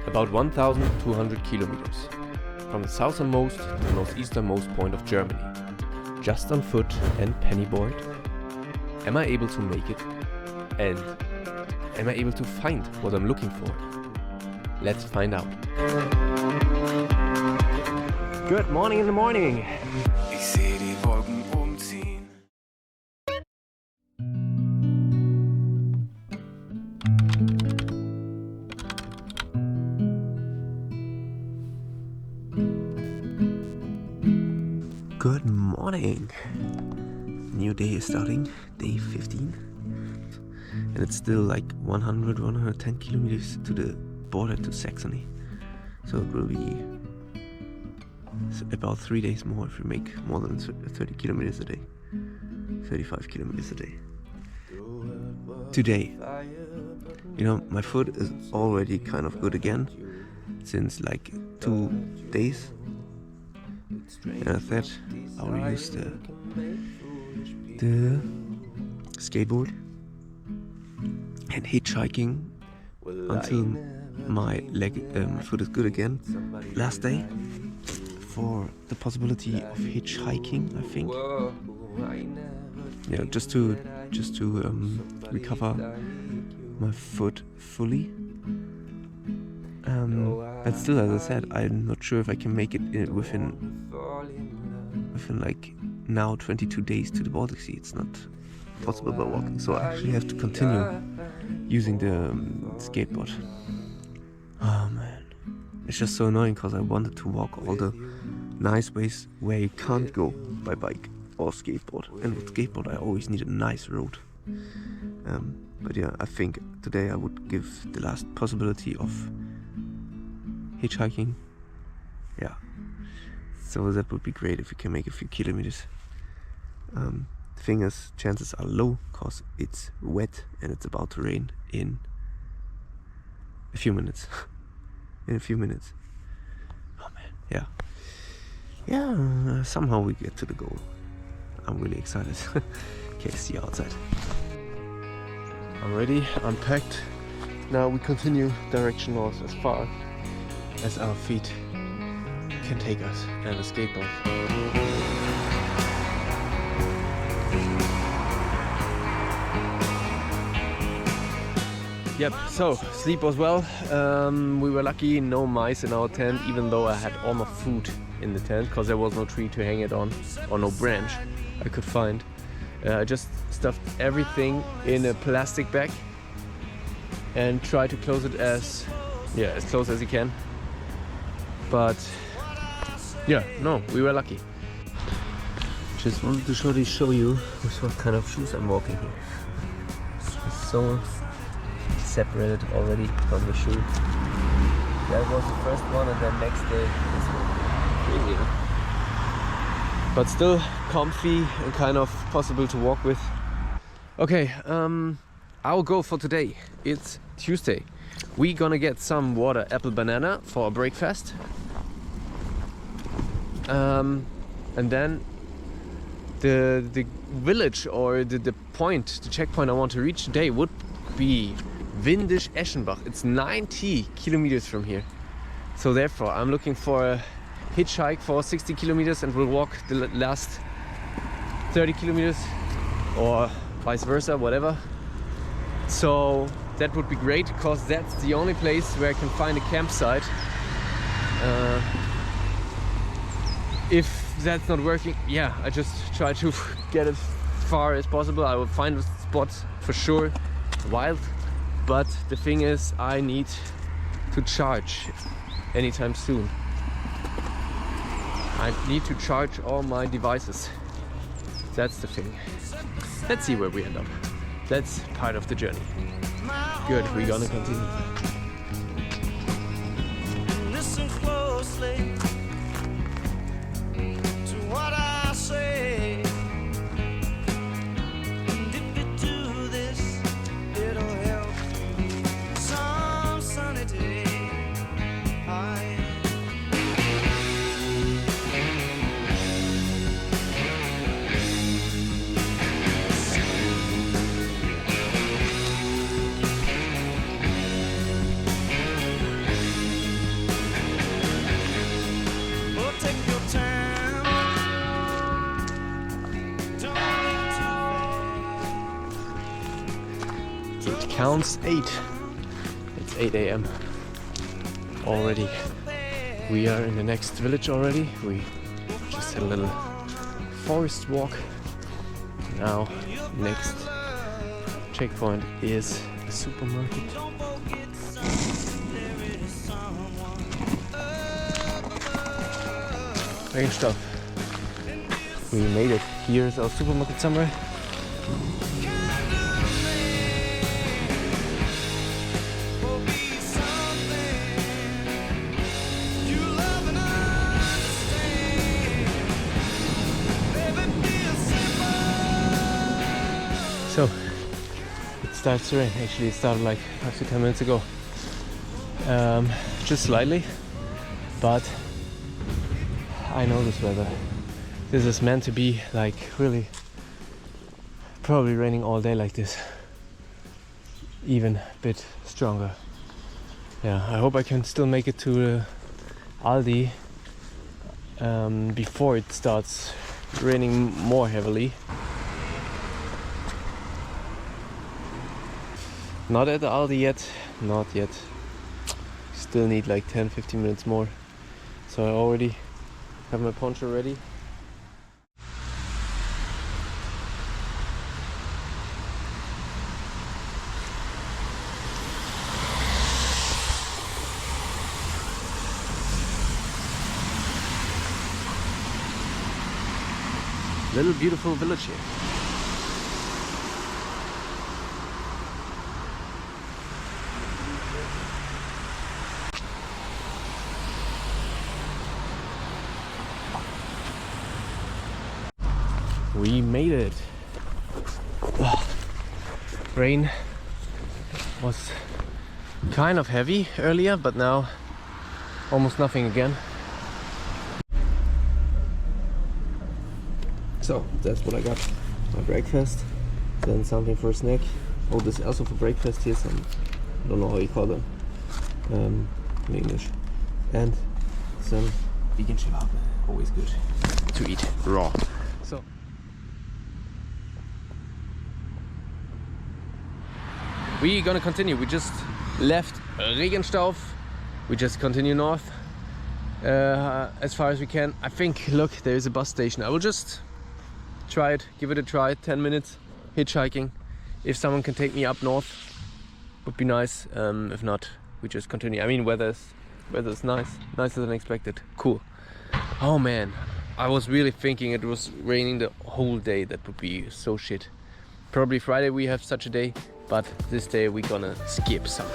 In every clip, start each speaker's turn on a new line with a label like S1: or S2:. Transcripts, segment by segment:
S1: about 1,200 kilometers, from the southernmost to the northeasternmost point of Germany, just on foot and pennyboard. Am I able to make it? And am I able to find what I'm looking for? Let's find out. Good morning in the morning!
S2: Ich sehe die Wolken umziehen.
S3: Good morning! New day is starting, day 15. And it's still like 110 kilometers to the border to Saxony. So it will be about 3 days more if we make more than 30 kilometers a day. 35 kilometers a day. Today, my foot is already kind of good again since like 2 days. And I thought I will use the skateboard and hitchhiking until my foot is good again. Last day for the possibility of hitchhiking, I think. Yeah, just to recover my foot fully. But still, as I said, I'm not sure if I can make it within like now 22 days to the Baltic Sea. It's not possible by walking, so I actually have to continue using the skateboard. Oh man, it's just so annoying because I wanted to walk all the nice ways where you can't go by bike or skateboard, and with skateboard I always need a nice road. But yeah, I think today I would give the last possibility of hitchhiking. Yeah, so that would be great if we can make a few kilometers. Thing is, chances are low because it's wet and it's about to rain in a few minutes. In a few minutes. Oh man, yeah, somehow we get to the goal. I'm really excited. Okay, see you outside.
S1: I'm ready, I'm packed. Now we continue direction north as far as our feet can take us and the skateboard. Yep, so sleep was well. We were lucky, no mice in our tent, even though I had all my food in the tent because there was no tree to hang it on or no branch I could find. I just stuffed everything in a plastic bag and tried to close it as close as you can. But yeah, no, we were lucky.
S3: Just wanted to show you with what kind of shoes I'm walking here. It's so separated already from the shoe. That was the first one, and then next day this one. Crazy, huh?
S1: But still comfy and kind of possible to walk with. Okay, our goal for today, it's Tuesday. We're gonna get some water, apple, banana for our breakfast. And then the village or the checkpoint I want to reach today would be Windisch-Eschenbach. It's 90 kilometers from here. So therefore I'm looking for a hitchhike for 60 kilometers and we'll walk the last 30 kilometers or vice versa, whatever. So that would be great because that's the only place where I can find a campsite. If that's not working, yeah, I just try to get as far as possible. I will find a spot for sure, wild. But the thing is, I need to charge anytime soon. I need to charge all my devices. That's the thing. Let's see where we end up. That's part of the journey. Good, we're gonna continue.
S2: Listen closely to what I say. And if you do this, it'll help some sunny day.
S1: It counts 8. It's 8 a.m. already. We are in the next village already. We just had a little forest walk. Now, next checkpoint is the supermarket. Regenstoff. We made it. Here's our supermarket somewhere. So, it starts to rain. Actually, it started like 5 to 10 minutes ago. Just slightly, but I know this weather. This is meant to be like really probably raining all day like this. Even a bit stronger. Yeah, I hope I can still make it to Aldi before it starts raining more heavily. Not at the Aldi yet, not yet. Still need like 10-15 minutes more. So I already have my poncho ready. Little beautiful village here. We made it. Rain was kind of heavy earlier, but now almost nothing again. So that's what I got. My breakfast, then something for a snack. Oh, this is also for breakfast. Here some, I don't know how you call them in English. And some vegan kebab, always good to eat raw. So we're gonna continue. We just left Regenstauf. We just continue north as far as we can. I think, look, there is a bus station. I will just try it, give it a try. 10 minutes hitchhiking. If someone can take me up north, would be nice. If not, we just continue. I mean, weather's nice, nicer than expected. Cool. Oh man, I was really thinking it was raining the whole day. That would be so shit. Probably Friday we have such a day, but this day we're gonna skip some.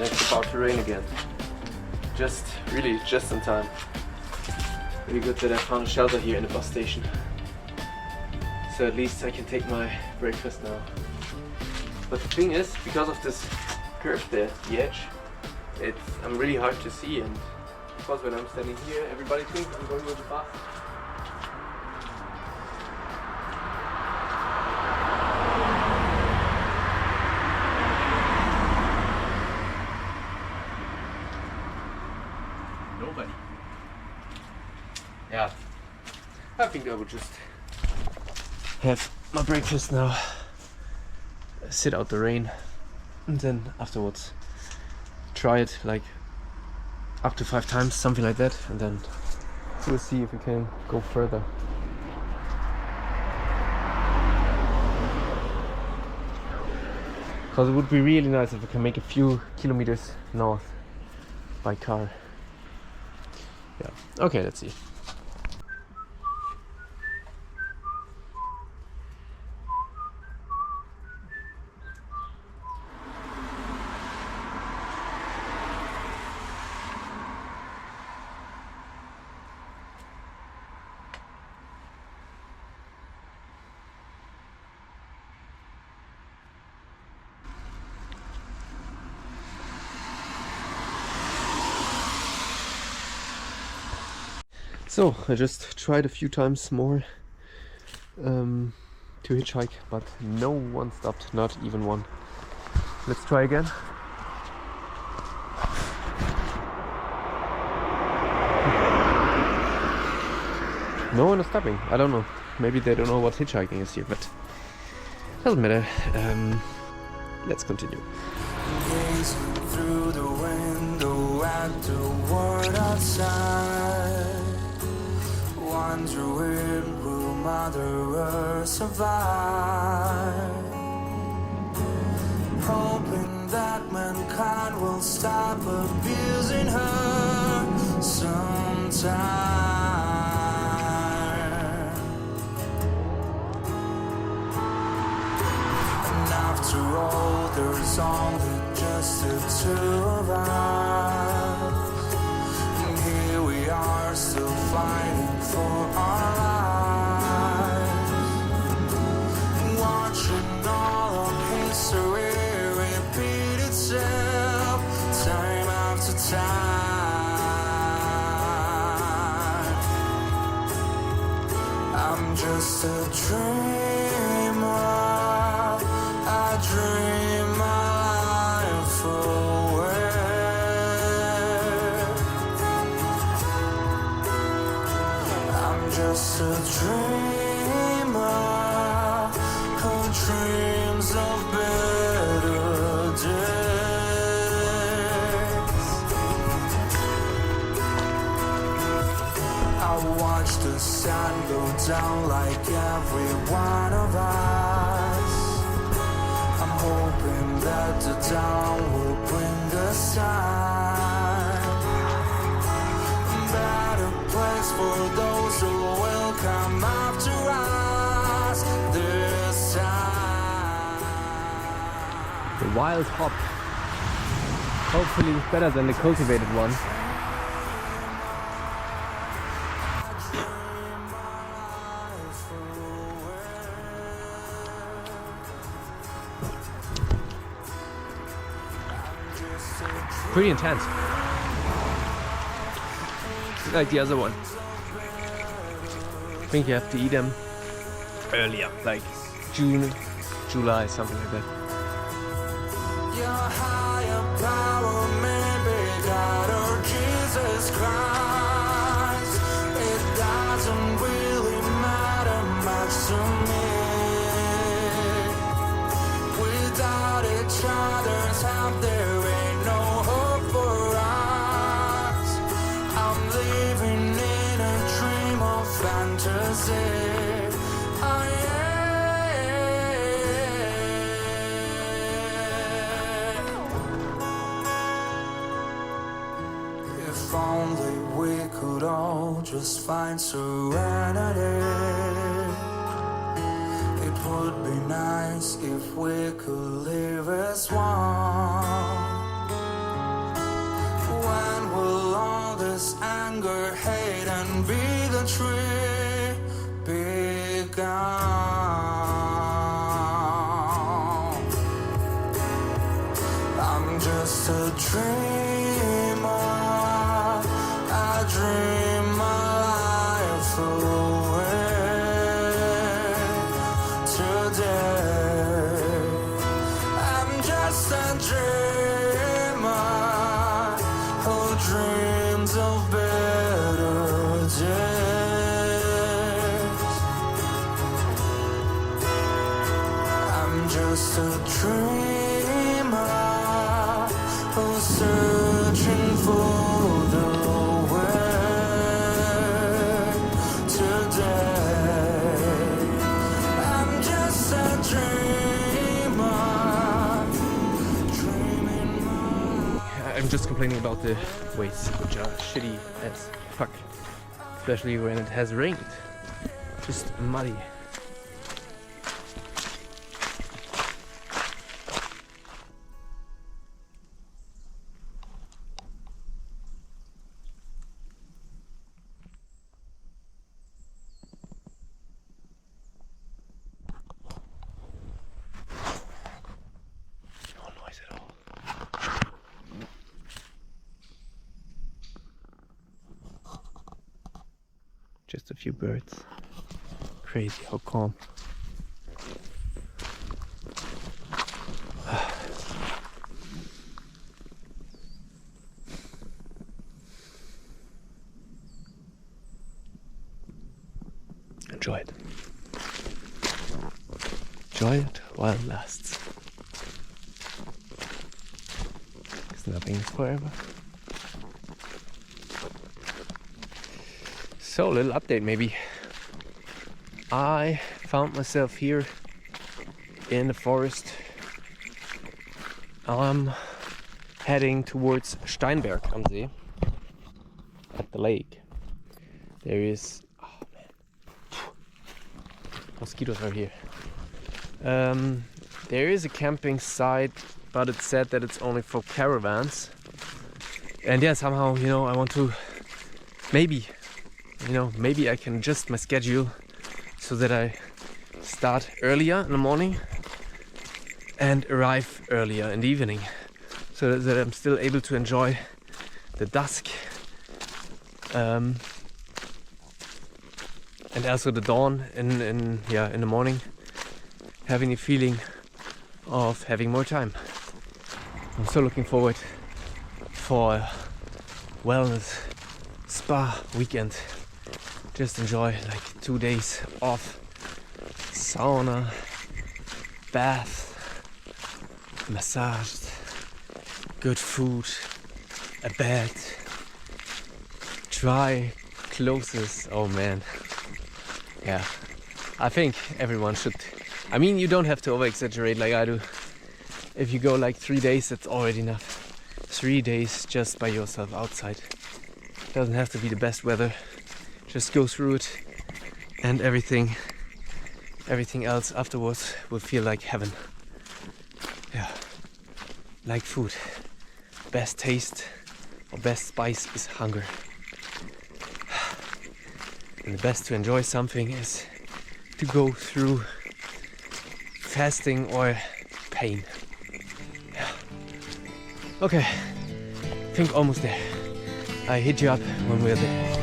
S1: It's about to rain again. Really just in time. Really good that I found a shelter here in the bus station. So at least I can take my breakfast now. But the thing is, because of this curve there, the edge, I'm really hard to see, and of course when I'm standing here, everybody thinks I'm going with the bus. Nobody. Yeah, I think I will just have my breakfast now. sit out the rain, and then afterwards try it like up to 5 times, something like that, and then we'll see if we can go further. Because it would be really nice if we can make a few kilometers north by car. Yeah, okay, let's see. So I just tried a few times more to hitchhike, but no one stopped, not even one. Let's try again. No one is stopping. I don't know. Maybe they don't know what hitchhiking is here, but doesn't matter. Let's continue.
S2: Gazing through the window at the world outside, wondering will Mother Earth survive, hoping that mankind will stop abusing her sometime. And after all, there's only just the two of us, and here we are still fighting for our lives, watching all of history repeat itself time after time. I'm just a dreamer, I dream my life away. I'm just a dreamer who dreams of better days. I watch the sun go down like every one of us. I'm hoping that the dawn will bring the sun, a better place for those who will come after us this time.
S1: The wild hop. Hopefully it's better than the cultivated one. Pretty intense. Like the other one. I think you have to eat them earlier, like June, July, something like that.
S2: Your higher power may be God or Jesus Christ. It doesn't really matter much to me. Without each other's help, there ain't no hope for us. I'm living in a dream of fantasy. If only we could all just find serenity. It would be nice if we could live as one. When will all this anger, hate, and bigotry be gone? I'm just a dreamer, I dream my life away today. I'm just a dreamer who dreams of better days. I'm just a dreamer who's searching for the way today. I'm just a dreamer, dreaming
S1: I'm just complaining about the ways, which are shitty as fuck. Especially when it has rained. Just muddy. No noise at all. Just a few birds. Crazy how calm. Enjoy it. Enjoy it while it lasts. Because nothing is forever. So, a little update maybe. I found myself here in the forest. I'm heading towards Steinberg am See at the lake. There is, oh man, mosquitoes are here. There is a camping site, but it's said that it's only for caravans. And yeah, somehow, you know, I want to maybe I can adjust my schedule so that I start earlier in the morning and arrive earlier in the evening, so that I'm still able to enjoy the dusk and also the dawn in the morning, having the feeling of having more time. I'm so looking forward for a wellness spa weekend. Just enjoy like 2 days off, sauna, bath, massaged, good food, a bed, dry clothes. Oh man, yeah. I think everyone should. I mean, you don't have to over exaggerate like I do. If you go like 3 days, that's already enough. 3 days just by yourself outside. Doesn't have to be the best weather. Just go through it, and everything else afterwards will feel like heaven. Yeah, like food. Best taste or best spice is hunger. And the best to enjoy something is to go through fasting or pain. Yeah. Okay, I think almost there. I hit you up when we're there.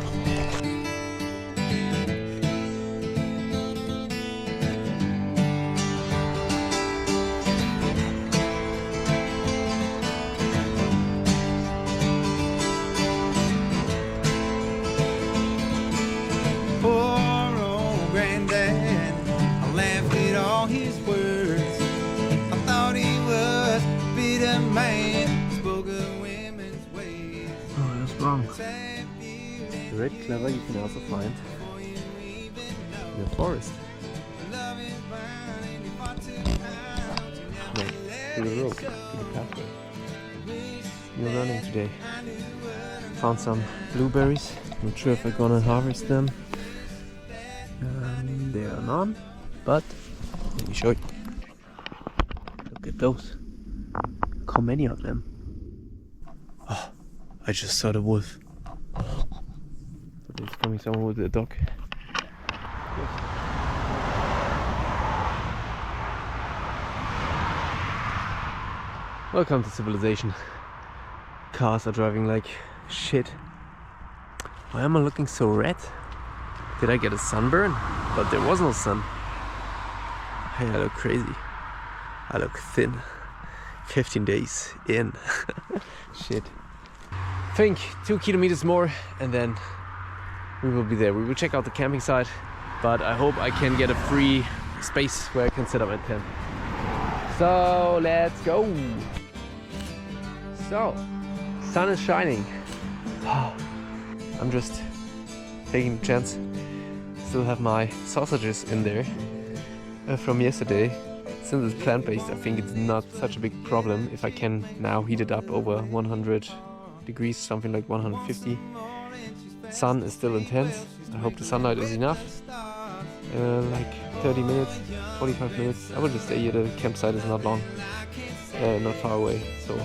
S1: The red clover you can also find in the forest. No, to the road, to the pathway. We're running today. Found some blueberries. Not sure if we're gonna harvest them. There are none, but let me show you. Look at those. Look how many of them. Oh, I just saw the wolf. There's coming someone with a dog. Welcome to civilization. Cars are driving like shit. Why am I looking so red? Did I get a sunburn? But there was no sun. Hey, I look crazy. I look thin. 15 days in. Shit. I think 2 kilometers more and then we will be there. We will check out the camping site, but I hope I can get a free space where I can set up my tent. So let's go. So, sun is shining. I'm just taking a chance. Still have my sausages in there from yesterday. Since it's plant-based, I think it's not such a big problem if I can now heat it up over 100 degrees, something like 150. Sun is still intense. I hope the sunlight is enough. Like 30 minutes, 45 minutes. I will just stay here. The campsite is not long, not far away. So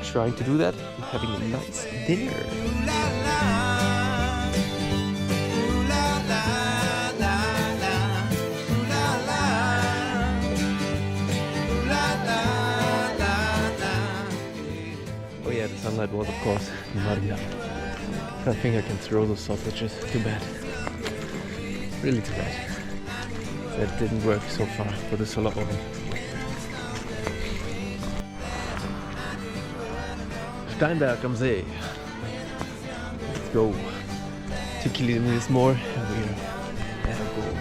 S1: trying to do that and having a nice dinner. Oh yeah, the sunlight was of course not enough. I think I can throw those sausages. Too bad. Really too bad. That didn't work so far for the solar oven. Steinberg am See. Let's go. 2 kilometers more and we're at our goal.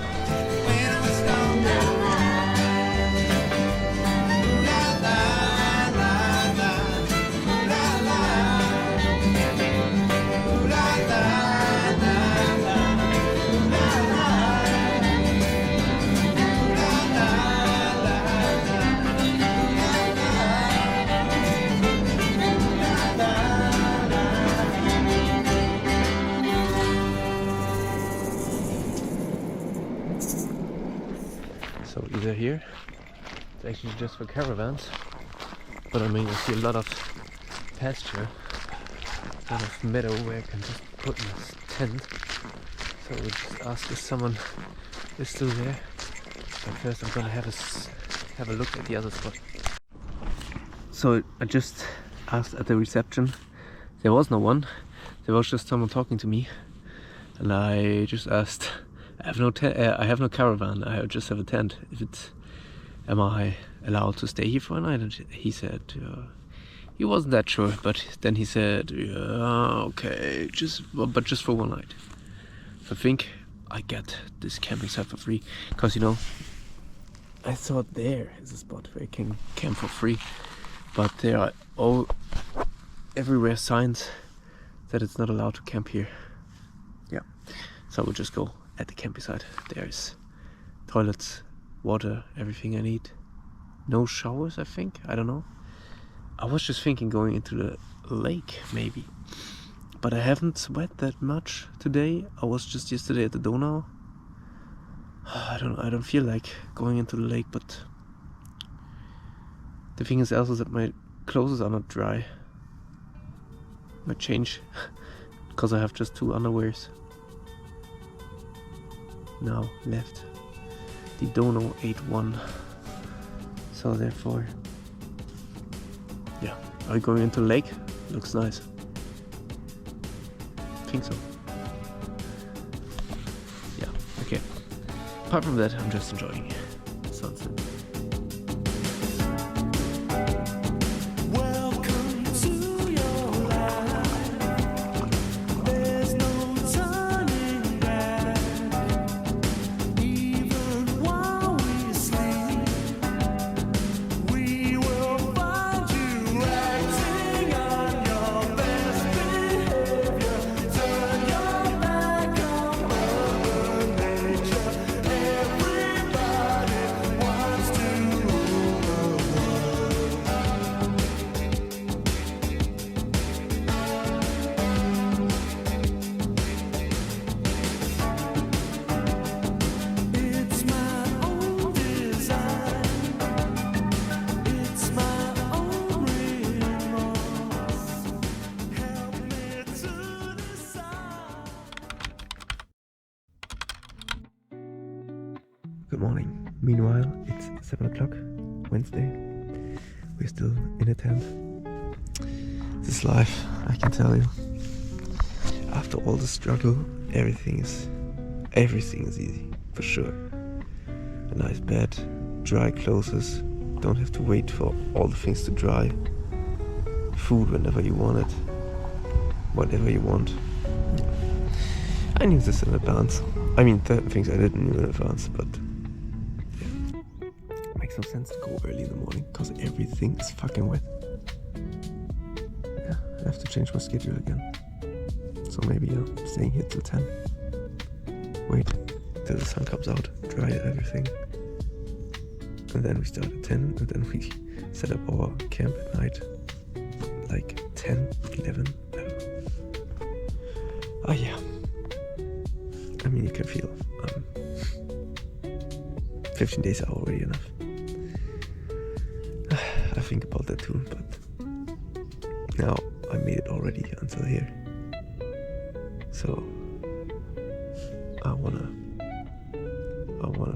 S1: So either here, it's actually just for caravans, but I mean I see a lot of pasture, a lot of meadow where I can just put my tent. So we'll just ask if someone is still there. But first I'm gonna have a look at the other spot. So I just asked at the reception. There was no one. There was just someone talking to me, and I just asked. I have no caravan. I just have a tent. Am I allowed to stay here for a night? And he said he wasn't that sure, but then he said, yeah, okay, but just for one night. So I think I get this camping site for free, because I thought there is a spot where I can camp for free, but there are everywhere signs that it's not allowed to camp here. Yeah, so we'll just go. At the camping site, there's toilets, water, everything I need. No showers, I think. I don't know. I was just thinking going into the lake, maybe. But I haven't sweat that much today. I was just yesterday at the Donau. I don't feel like going into the lake, but the thing is also that my clothes are not dry. Might change because I have just 2 underwears. Now left the Donau 8-1, so therefore, yeah. Are we going into the lake? Looks nice. Think so. Yeah. Okay. Apart from that, I'm just enjoying the sunset. Good morning. Meanwhile, it's 7 o'clock, Wednesday. We're still in a tent. This is life, I can tell you. After all the struggle, everything is easy, for sure. A nice bed, dry clothes, don't have to wait for all the things to dry. Food whenever you want it, whatever you want. I knew this in advance. I mean, certain things I didn't know in advance, but yeah.
S3: makes no sense to go early in the morning because everything is fucking wet. Yeah, I have to change my schedule again. So maybe I'm staying here till 10. Wait till the sun comes out, dry everything. And then we start at 10 and then we set up our camp at night. Like 10, 11, I don't know. Oh yeah. I mean, you can feel 15 days are already enough. I think about that too, but now I made it already until here. So I wanna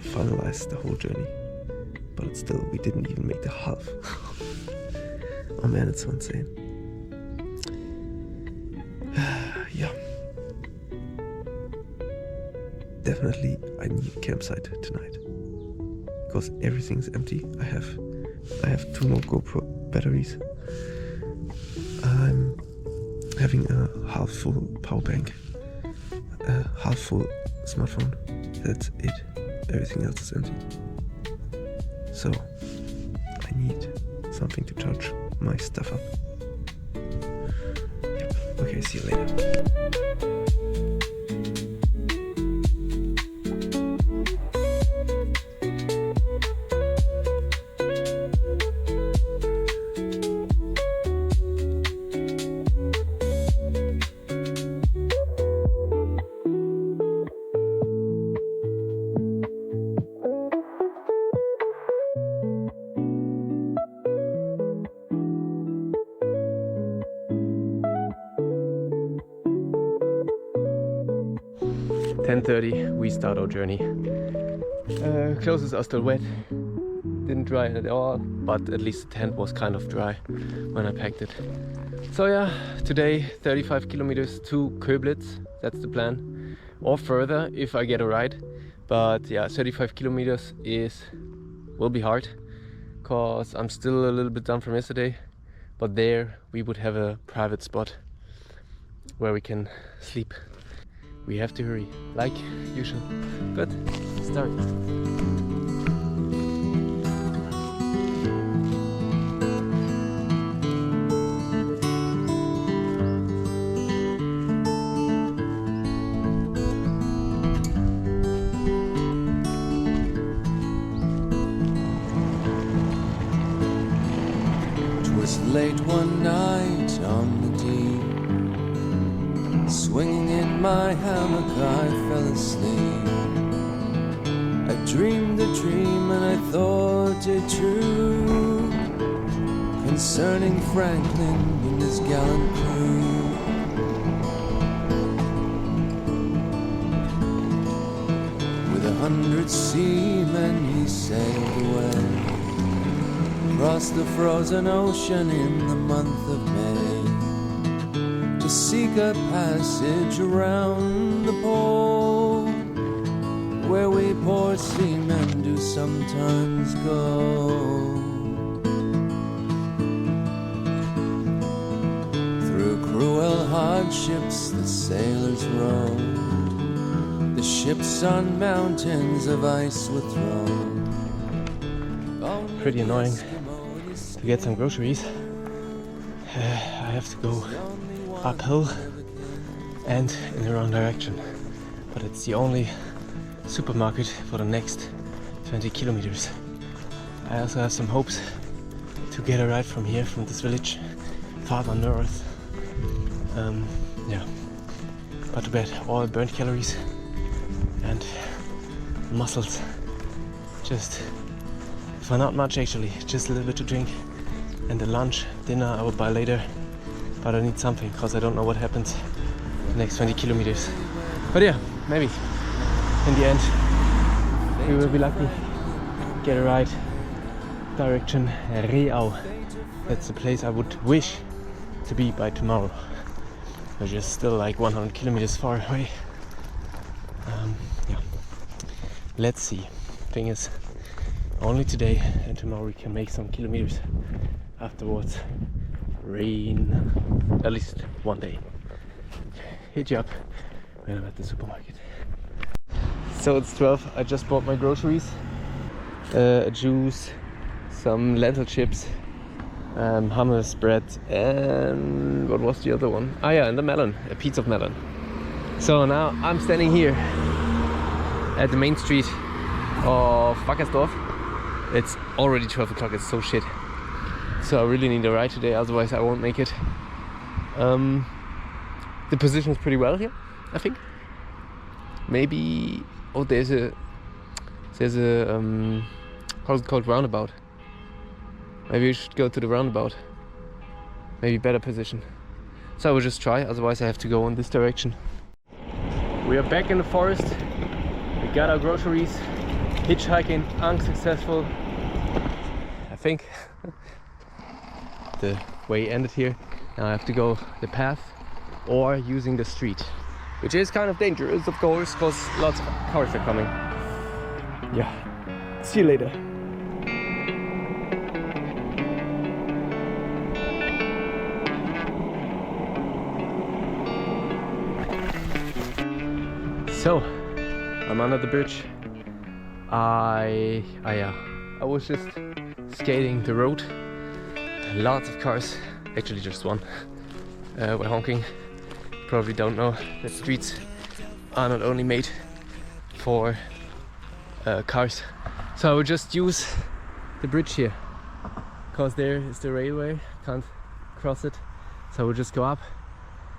S3: finalize the whole journey, but still we didn't even make the half. Oh man, it's so insane. Yeah. Definitely I need a campsite tonight. Because everything's empty. I have 2 more GoPro batteries. I'm having a half full power bank. A half full smartphone. That's it. Everything else is empty. So I need something to charge my stuff up. Yep. Okay, see you later. 10:30, we start our journey. Clothes are still wet, didn't dry at all, but at least the tent was kind of dry when I packed it. So yeah, today 35 kilometers to Köblitz, that's the plan, or further if I get a ride. But yeah, 35 kilometers will be hard, cause I'm still a little bit done from yesterday, but there we would have a private spot where we can sleep. We have to hurry, like usual. But start.
S2: Twas late one night on the deep, swinging in my hammock I fell asleep. I dreamed a dream and I thought it true, concerning Franklin and his gallant crew. With 100 seamen he sailed away, across the frozen ocean in the month of May, to seek a passage around the pole, where we poor seamen do sometimes go. Through cruel hardships the sailors rode, the ships on mountains of ice were thrown.
S1: Pretty annoying to get some groceries. I have to go uphill and in the wrong direction, but it's the only supermarket for the next 20 kilometers. I also have some hopes to get a ride from here, from this village farther north. Yeah, but too bad, all burnt calories and muscles. Just for not much actually, just a little bit to drink, and the lunch, dinner I will buy later, but I need something because I don't know what happens the next 20 kilometers. But yeah, maybe in the end we will be lucky, get a ride direction Reau. That's the place I would wish to be by tomorrow, which is still like 100 kilometers far away. Yeah, let's see. Thing is, only today and tomorrow we can make some kilometers. Afterwards, rain, at least one day. Hit you up when I'm at the supermarket. So it's 12, I just bought my groceries. A juice, some lentil chips, hummus, bread, and what was the other one? Ah yeah, and the melon, a piece of melon. So now I'm standing here at the main street of Wackersdorf. It's already 12 o'clock, it's so shit. So I really need a ride today, otherwise I won't make it. The position is pretty well here, I think. Maybe, oh, there's a how's it called, roundabout. Maybe we should go to the roundabout. Maybe better position. So I will just try, otherwise I have to go in this direction. We are back in the forest. We got our groceries. Hitchhiking unsuccessful. I think the way ended here. Now I have to go the path or using the street, which is kind of dangerous, of course, because lots of cars are coming. Yeah, see you later. So, I'm under the bridge. I was just skating the road. Lots of cars, actually just one, were honking. Probably don't know that streets are not only made for cars. So I will just use the bridge here, because there is the railway, can't cross it. So I will just go up,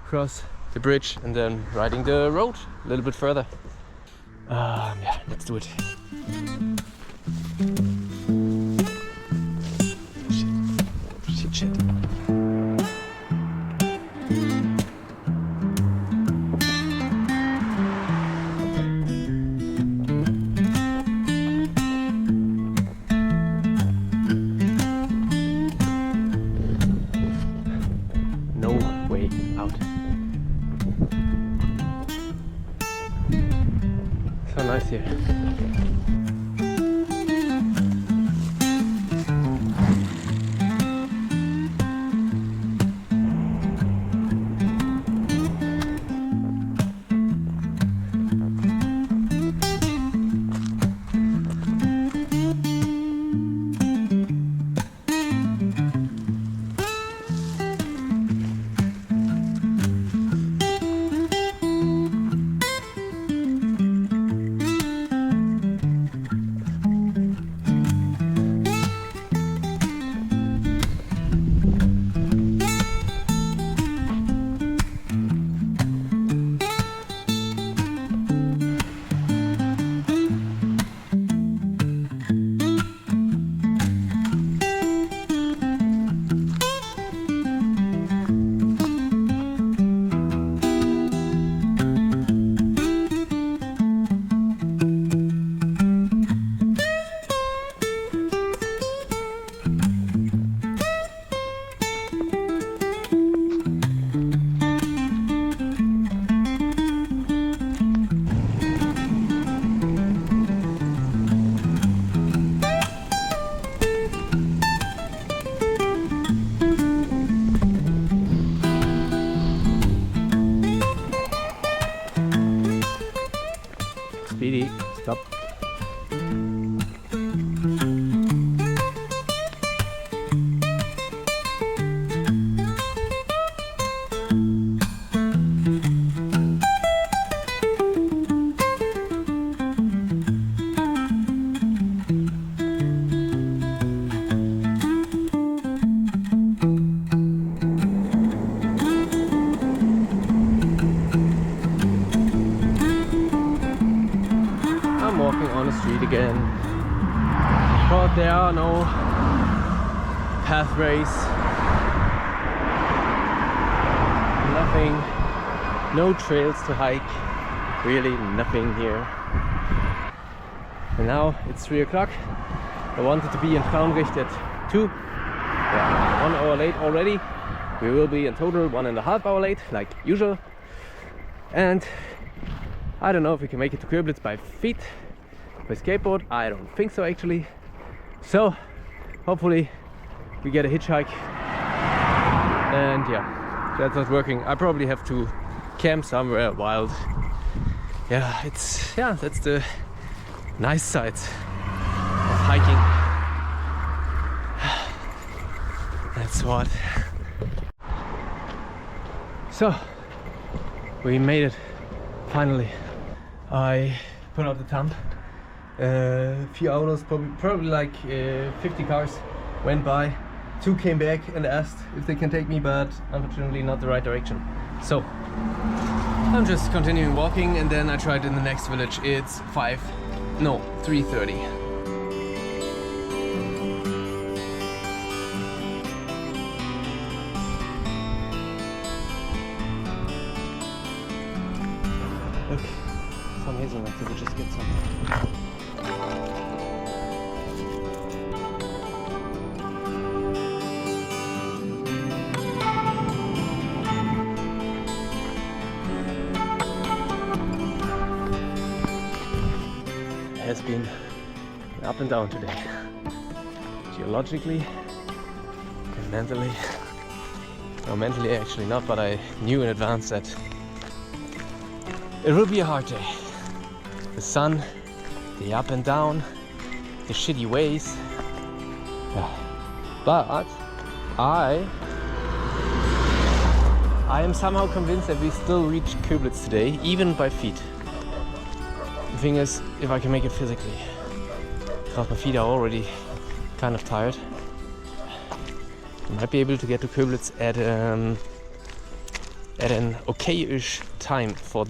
S1: cross the bridge, and then riding the road a little bit further. Yeah, let's do it. Shit. No way out. So nice here. Speedy, stop. Walking on the street again, but there are no pathways, nothing, no trails to hike, really nothing here. And now it's 3 o'clock. I wanted to be in Frauenricht at 2. Yeah, 1 hour late already. We will be in total 1.5 hours late, like usual. And I don't know if we can make it to Köblitz by feet, by skateboard. I don't think so actually. So hopefully we get a hitchhike. And yeah, that's not working. I probably have to camp somewhere wild. Yeah, that's the nice side of hiking. so hot. So, we made it, finally. I put out the thumb. A few autos, probably like 50 cars went by. 2 came back and asked if they can take me, but unfortunately not the right direction. So, I'm just continuing walking, and then I tried in the next village. It's 3:30. Look, some hazelnuts, I will just get some. Has been up and down today, geologically and mentally. No, mentally actually not, but I knew in advance that it will be a hard day. The sun, the up and down, the shitty ways. Yeah. But I am somehow convinced that we still reach Köblitz today, even by feet. The thing is, if I can make it physically, because my feet are already kind of tired, I might be able to get to Köblitz at an okay-ish time for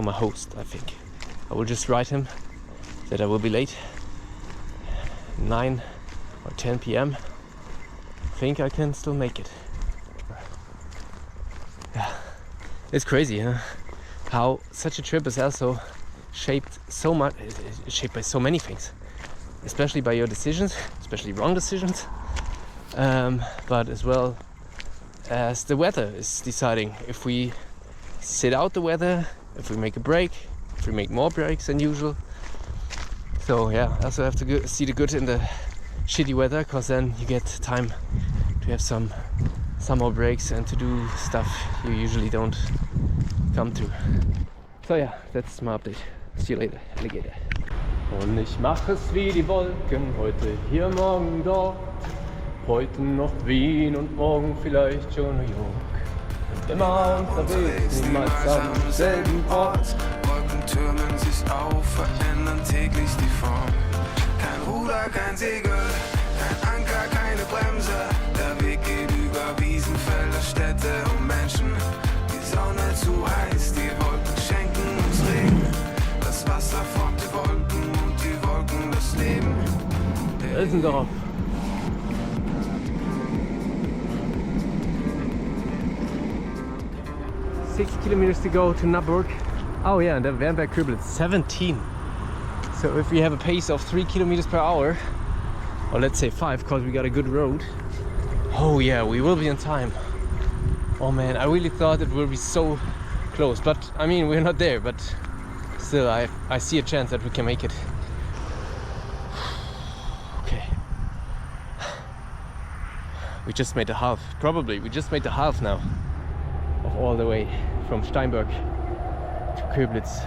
S1: my host. I think I will just write him that I will be late, 9 or 10 p.m. I think I can still make it. Yeah, it's crazy, huh? How such a trip is also shaped so much, shaped by so many things, especially by your decisions, especially wrong decisions, but as well as the weather is deciding if we sit out the weather, if we make a break, if we make more breaks than usual. So yeah, I also have to see the good in the shitty weather, because then you get time to have some more breaks and to do stuff you usually don't come to. So yeah, that's my update. See you later, Alligator. Und ich mach es wie die Wolken, heute hier, morgen dort. Heute noch Wien und morgen vielleicht schon New York. Immer unterwegs, niemals am selben Ort.
S2: Wolken türmen sich auf, verändern täglich die Form. Kein Ruder, kein Segel, kein Anker, keine Bremse. Der Weg geht über Wiesen, Felder, Städte und Menschen. Die Sonne zu heiß, die Wolken schenken uns Regen. Das Wasser formt die Wolken und die Wolken das Leben.
S1: Elsendorf. 6 kilometers to go to Naburg. Oh yeah, and then Wernberg Köblitz, 17. So if we have a pace of 3 kilometers per hour, or let's say 5, because we got a good road, oh yeah, we will be in time. Oh man, I really thought it will be so close, but I mean, we're not there, but still I see a chance that we can make it. Okay. We just made the half, probably. We just made the half now of all the way from Steinberg to Köblitz.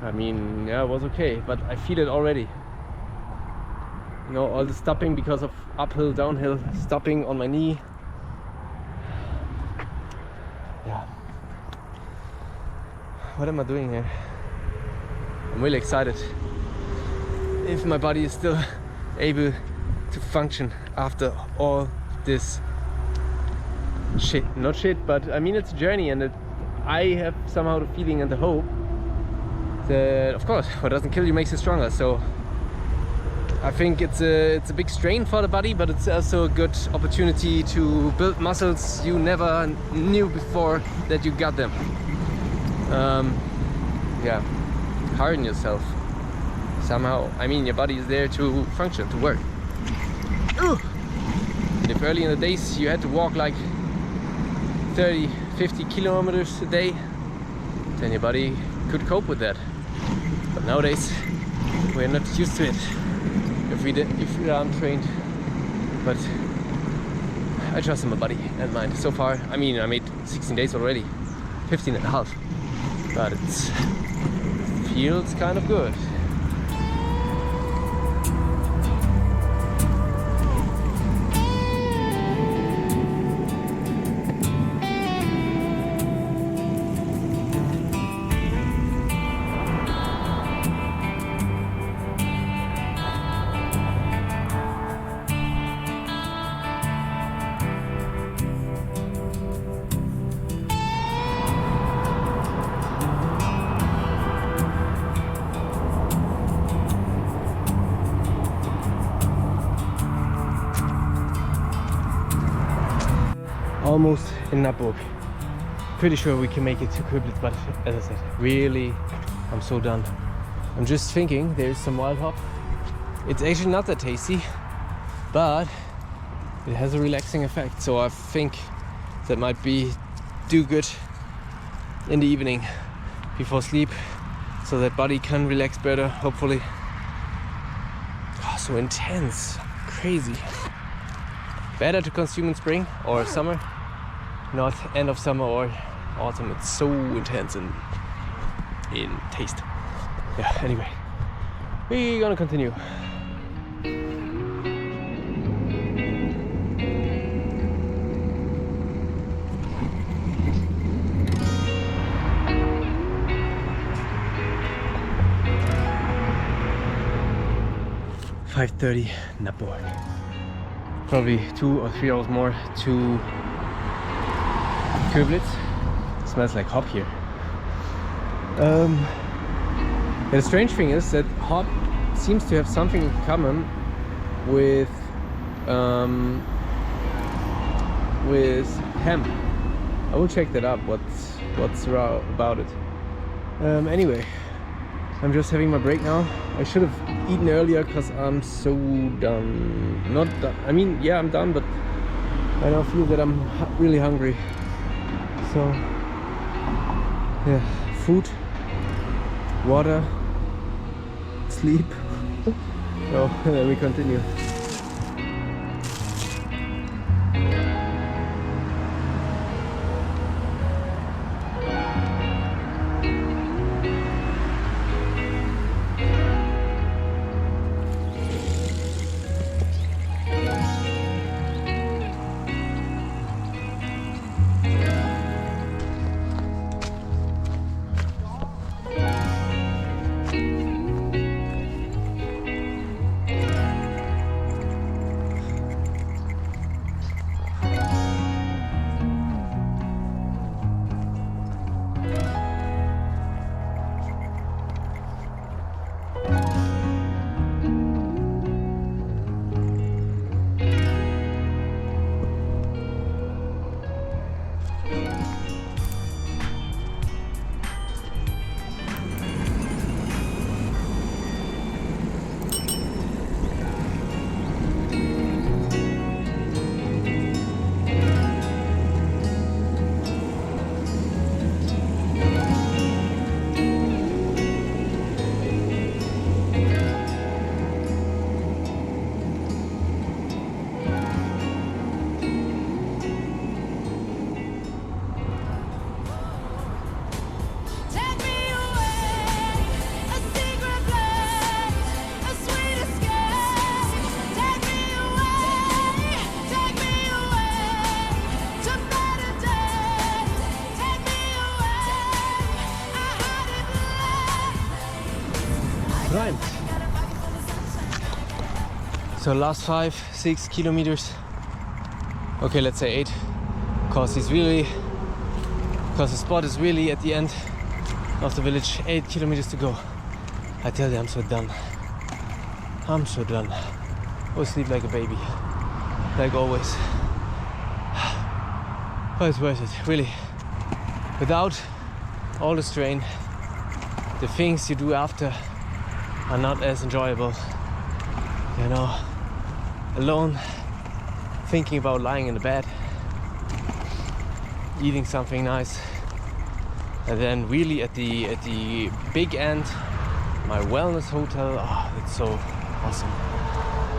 S1: I mean, yeah, it was okay, but I feel it already. You know, all the stopping because of uphill, downhill, stopping on my knee. Yeah. What am I doing here? I'm really excited. If my body is still able to function after all this shit. Not shit, but I mean, it's a journey, and I have somehow the feeling and the hope that, of course, what doesn't kill you makes you stronger. So I think it's a big strain for the body, but it's also a good opportunity to build muscles you never knew before that you got them. Yeah, harden yourself somehow. I mean, your body is there to function, to work. And if early in the days you had to walk like 30, 50 kilometers a day, then your body could cope with that. But nowadays we're not used to it if we are untrained. But I trust in my body and mind. So far, I mean, I made 16 days already, 15 and a half, but it feels kind of good. almost in Naburg. Pretty sure we can make it to Köblitz, but as I said, really, I'm so done. I'm just thinking there's some wild hop. It's actually not that tasty, but it has a relaxing effect. So I think that might do good in the evening before sleep, so that body can relax better, hopefully. Oh, so intense, crazy. Better to consume in spring or summer, not end of summer or autumn. It's so intense in taste. Yeah, anyway, we're gonna continue. (5:30) Naburg. Probably 2 or 3 hours more to Köblitz. It smells like hop here. The strange thing is that hop seems to have something in common with hemp. I will check that up. What's about it? Anyway, I'm just having my break now. I should have eaten earlier because I'm so done. Not done. I mean, yeah, I'm done, but I now feel that I'm really hungry. So, yeah, food, water, sleep. So, then we continue. Right. So last 5-6 kilometers. Okay, let's say 8, because the spot is really at the end of the village. 8 kilometers to go. I tell you, I'm so done. I'm so done. I'll sleep like a baby, like always. But it's worth it, really. Without all the strain, the things you do after are not as enjoyable. You know, alone, thinking about lying in the bed, eating something nice, and then really at the big end, my wellness hotel. Oh, it's so awesome.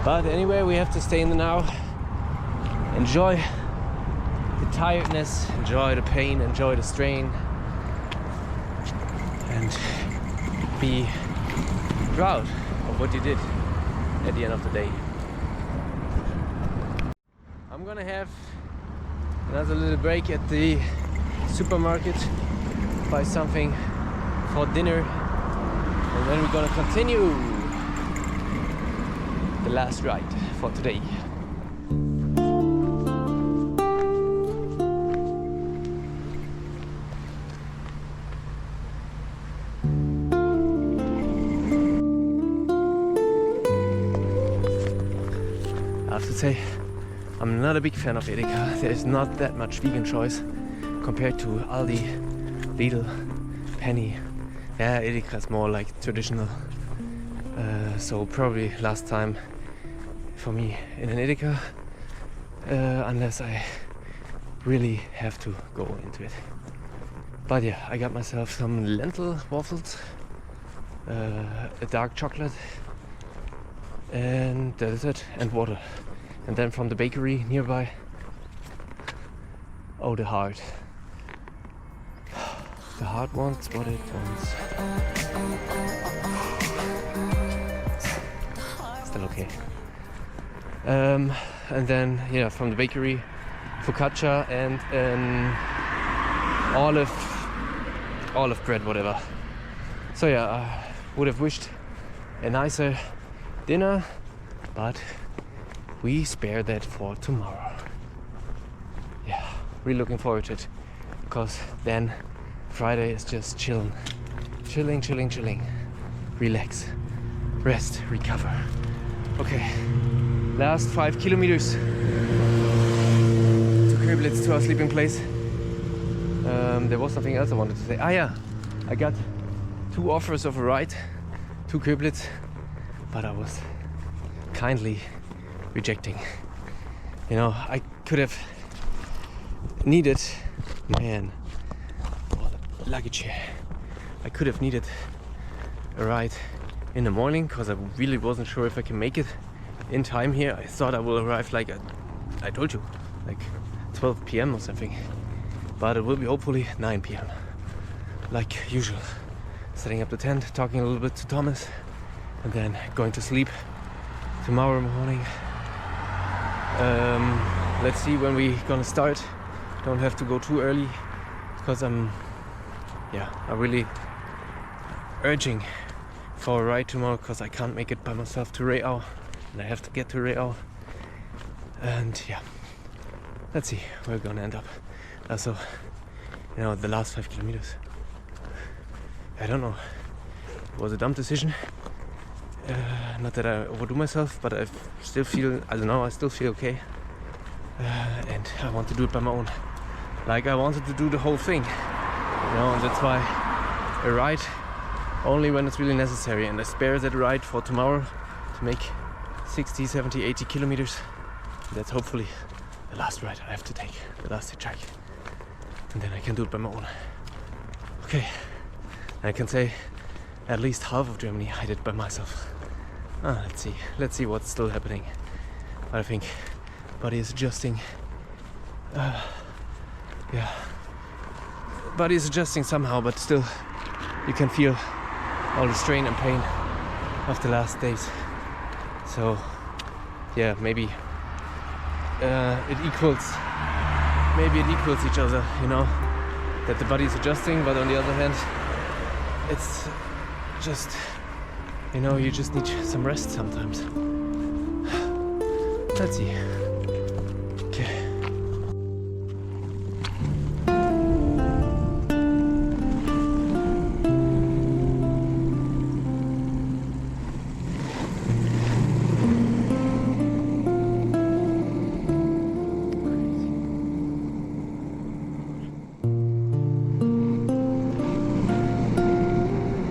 S1: But anyway, we have to stay in the now, enjoy the tiredness, enjoy the pain, enjoy the strain, and be proud of what you did at the end of the day. I'm gonna have another little break at the supermarket, buy something for dinner, and then we're gonna continue the last ride for today. I have to say, I'm not a big fan of Edeka. There's not that much vegan choice compared to Aldi, Lidl, Penny. Yeah, Edeka is more like traditional. So probably last time for me in an Edeka, unless I really have to go into it. But yeah, I got myself some lentil waffles, a dark chocolate, and that is it, and water. And then from the bakery nearby, oh, the heart. The heart wants what it wants. Still okay. And then, yeah, from the bakery, focaccia and an olive bread, whatever. So yeah, I would have wished a nicer dinner, but we spare that for tomorrow. Yeah, really looking forward to it, because then Friday is just chilling. Relax, rest, recover. Okay, last 5 kilometers to Köblitz, to our sleeping place. There was something else I wanted to say. Ah yeah, I got 2 offers of a ride to Köblitz, but I was kindly rejecting. You know, I could have needed, man, all the luggage here. I could have needed a ride in the morning, because I really wasn't sure if I can make it in time here. I thought I will arrive like at, I told you, like 12 p.m. or something, but it will be hopefully 9 p.m. like usual. Setting up the tent, talking a little bit to Thomas, and then going to sleep tomorrow morning. Let's see when we gonna start. Don't have to go too early, because I'm really urging for a ride tomorrow, because I can't make it by myself to Reau, and I have to get to Reau. And yeah, let's see where we're gonna end up. Also, you know, the last 5 kilometers, I don't know, it was a dumb decision. Not that I overdo myself, but I still feel, I don't know, I still feel okay. And I want to do it by my own. Like I wanted to do the whole thing, you know, and that's why a ride only when it's really necessary. And I spare that ride for tomorrow to make 60, 70, 80 kilometers. That's hopefully the last ride I have to take, the last hitchhike. And then I can do it by my own. Okay, and I can say at least half of Germany I did by myself. Let's see what's still happening. But I think body is adjusting. Yeah, body is adjusting somehow, but still you can feel all the strain and pain of the last days. So yeah, maybe it equals each other, you know, that the body is adjusting, but on the other hand, it's just, you know, you just need some rest sometimes. Let's see. Okay.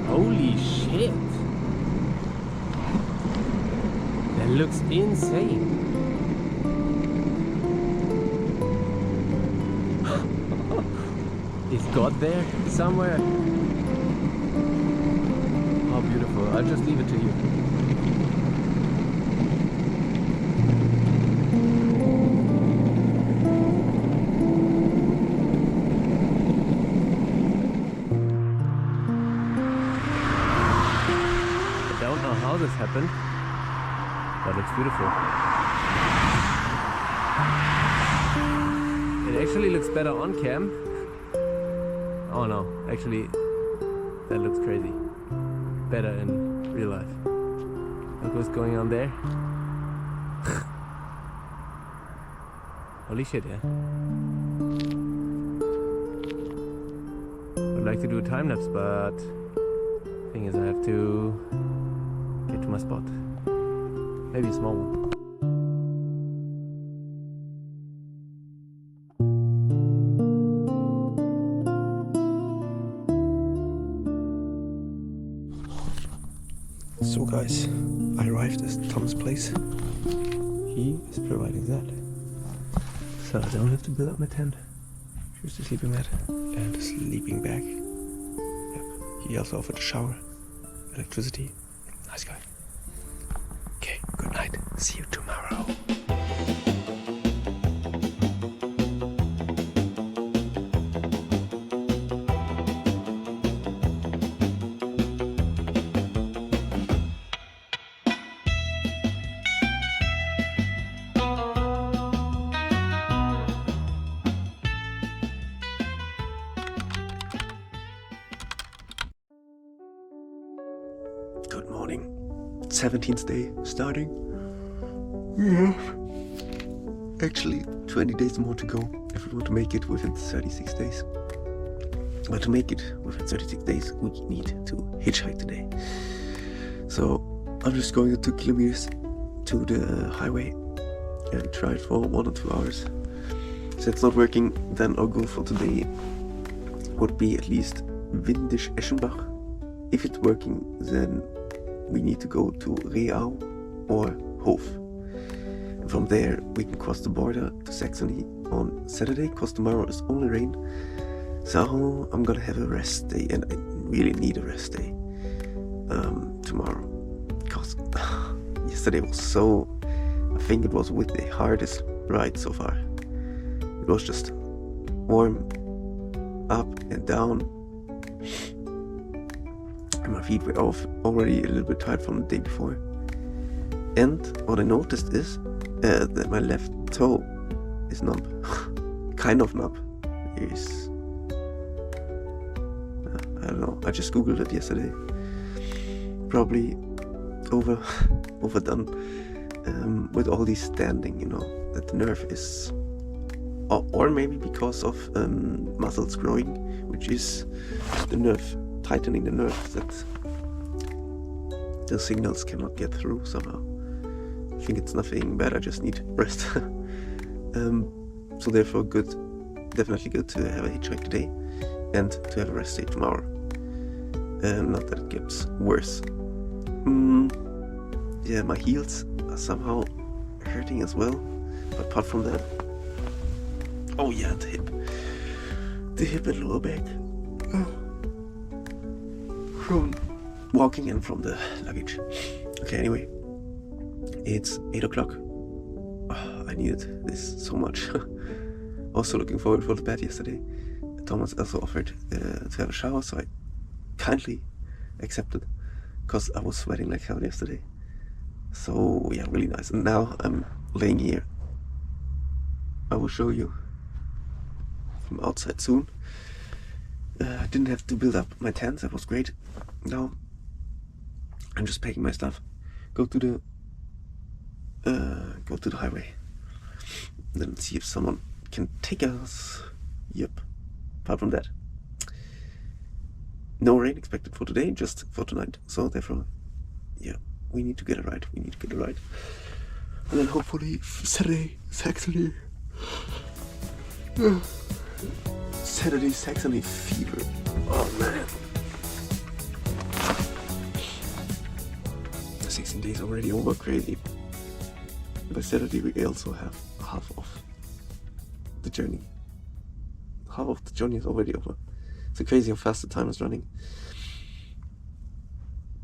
S1: Holy shit! That looks insane. Is God there somewhere? How beautiful. I'll just leave it to you. I don't know how this happened, but it's beautiful. It actually looks better on cam. Oh no, actually that looks crazy. Better in real life. Look what's going on there. Holy shit, yeah. I'd like to do a time lapse, but thing is I have to get to my spot. Maybe a small one.
S3: arrived at Tom's place. He is providing that. So I don't have to build up my tent. Here's the sleeping mat and a sleeping bag. Yep. He also offered a shower, electricity. Nice guy. Okay, good night. See you tomorrow. Good morning. 17th day starting. Yeah. Actually, 20 days more to go if we want to make it within 36 days. But to make it within 36 days, we need to hitchhike today. So I'm just going 2 kilometers to the highway and try it for 1 or 2 hours. If it's not working, then our goal for today would be at least Windisch Eschenbach. If it's working, then we need to go to Reau or Hof. And from there, we can cross the border to Saxony on Saturday, because tomorrow is only rain. So I'm gonna have a rest day, and I really need a rest day tomorrow. Because yesterday was so... I think it was with the hardest ride so far. It was just warm, up and down. And my feet were already a little bit tired from the day before. And what I noticed is that my left toe is numb. Kind of numb. Is I don't know. I just googled it yesterday. Probably overdone with all these standing. You know, that the nerve is, or maybe because of muscles growing, which is the nerve. Tightening the nerves that the signals cannot get through somehow. I think it's nothing bad, I just need rest. So therefore definitely good to have a hitchhike today and to have a rest day tomorrow. Not that it gets worse. Yeah, my heels are somehow hurting as well, but apart from that, oh yeah, the hip and lower back. From walking and from the luggage. Okay, anyway, it's 8 o'clock. Oh, I needed this so much. Also looking forward for the bed yesterday. Thomas also offered to have a shower, so I kindly accepted, because I was sweating like hell yesterday. So yeah, really nice. And now I'm laying here. I will show you from outside soon. I didn't have to build up my tent, that was great. Now I'm just packing my stuff. Go to the highway. Then see if someone can take us. Yep. Apart from that, no rain expected for today, just for tonight. So therefore, yeah, we need to get it right. And then hopefully Saturday, Saxony. Saturday Saxony fever. Oh man. 16 days already over, crazy. By Saturday we also have half of the journey. Half of the journey is already over. It's so crazy how fast the time is running.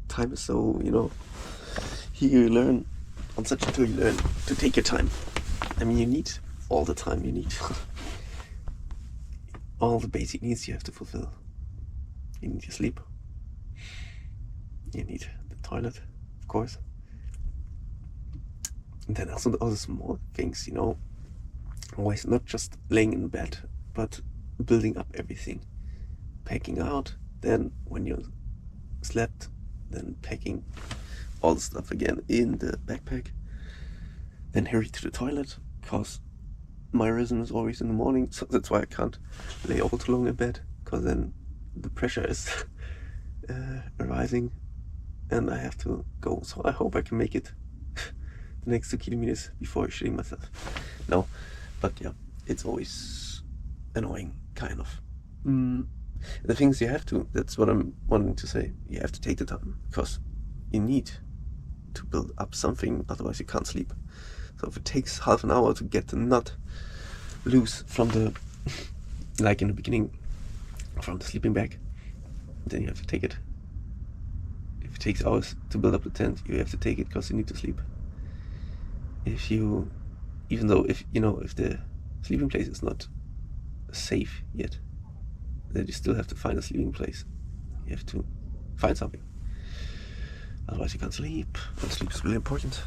S3: Time is so, here you learn, on such a tour you learn to take your time. I mean, you need all the time you need. All the basic needs you have to fulfill. You need your sleep. You need the toilet, of course. And then also all the small things, always not just laying in bed, but building up everything. Packing out, then when you slept, then packing all the stuff again in the backpack. Then hurry to the toilet, because my rhythm is always in the morning, so that's why I can't lay all too long in bed, because then the pressure is arising and I have to go. So I hope I can make it the next 2 kilometers before shitting myself. No, but yeah, it's always annoying, kind of. The things you have to, that's what I'm wanting to say, you have to take the time, because you need to build up something, otherwise you can't sleep. So if it takes half an hour to get the nut loose from the, like in the beginning, from the sleeping bag, then you have to take it. If it takes hours to build up the tent, you have to take it because you need to sleep. Even though if the sleeping place is not safe yet, then you still have to find a sleeping place. You have to find something. Otherwise you can't sleep. And sleep is really important.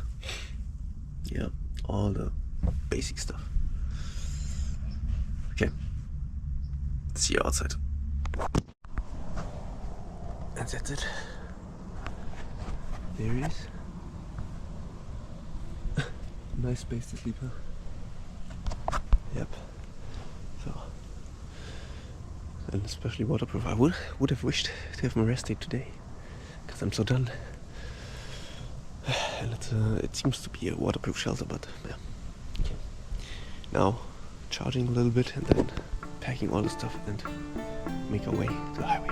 S3: Yeah, all the basic stuff. Okay. See you outside. And that's it. There it is. Nice space to sleep, huh? Yep. So, and especially waterproof. I would have wished to have my rest day today, because I'm so done. And it seems to be a waterproof shelter, but yeah. Okay. Now, charging a little bit and then packing all the stuff and make our way to the highway.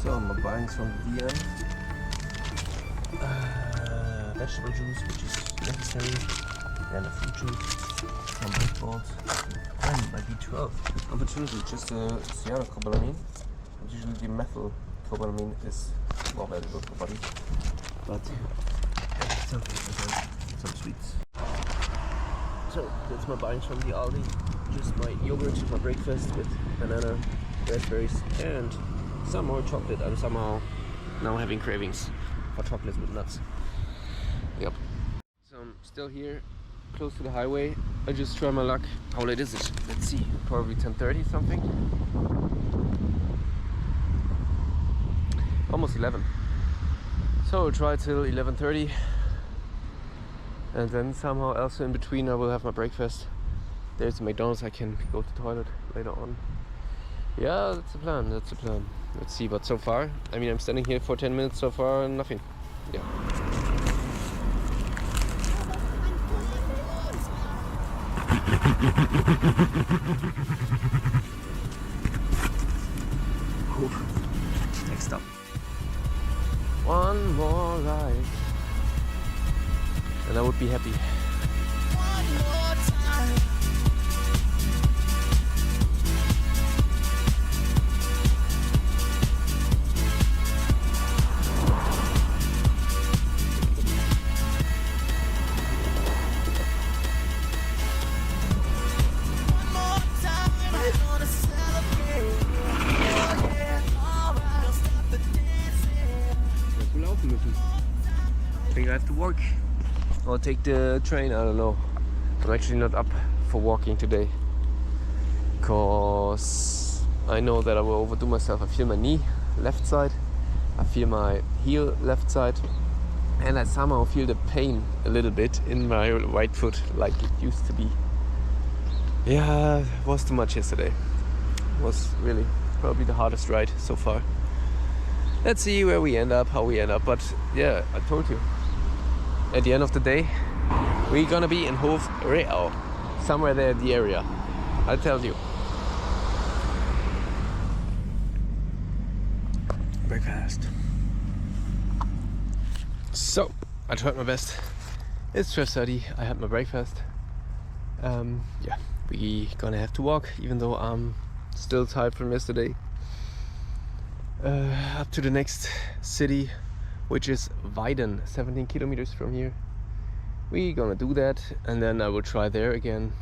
S3: So my buying's from the DM. Vegetable juice, which is necessary, and a fruit juice from Big Balls, and my B12. Unfortunately, just cyanocobalamin. Usually the methylcobalamin is more valuable for body, but something some sweets. So that's my buying from the Aldi. Just my yogurt, my breakfast with banana, raspberries, and some more chocolate. I'm somehow now having cravings for chocolate with nuts. Yep. So I'm still here, close to the highway. I just try my luck. How late is it? Let's see. Probably 10:30 something. Almost 11. So I'll try till 11:30. And then somehow else in between I will have my breakfast. There's McDonald's, I can go to the toilet later on. Yeah, that's the plan, that's the plan. Let's see, but so far, I mean, I'm standing here for 10 minutes so far, nothing. Yeah. Next up. One more ride. And I would be happy.
S2: One more time.
S1: I think I have to walk or take the train, I don't know. I'm actually not up for walking today because I know that I will overdo myself. I feel my knee left side, I feel my heel left side, and I somehow feel the pain a little bit in my right foot like it used to be. Yeah, it was too much yesterday. It was really probably the hardest ride so far. Let's see where we end up, how we end up, but yeah, I told you. At the end of the day, we're gonna be in Hof-Reau, somewhere there in the area. I'll tell you. Breakfast. So, I tried my best. It's 12:30, I had my breakfast. Yeah, we gonna have to walk, even though I'm still tired from yesterday. Up to the next city, which is Weiden, 17 kilometers from here. We're gonna do that, and then I will try there again.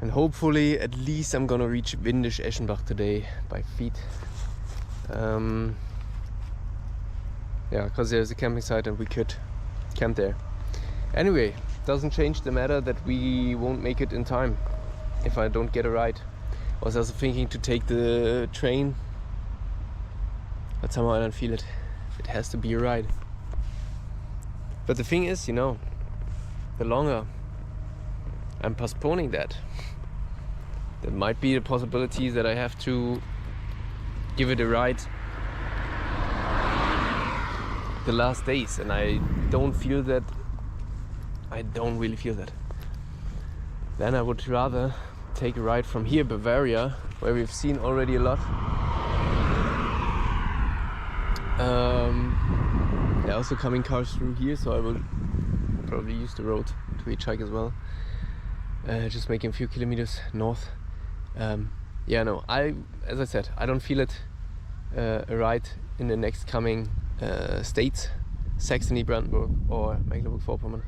S1: And hopefully, at least I'm gonna reach Windisch Eschenbach today by feet. Yeah, because there's a camping site and we could camp there. Anyway, doesn't change the matter that we won't make it in time if I don't get a ride. I was also thinking to take the train, but somehow I don't feel it. It has to be a ride. But the thing is, you know, the longer I'm postponing that, there might be the possibility that I have to give it a ride the last days, and I don't feel that. I don't really feel that. Then I would rather take a ride from here, Bavaria, where we've seen already a lot. There are also coming cars through here, so I will probably use the road to hitchhike as well. Just making a few kilometers north. Yeah, no, as I said, I don't feel it a ride in the next coming states, Saxony, Brandenburg or Mecklenburg-Vorpommern.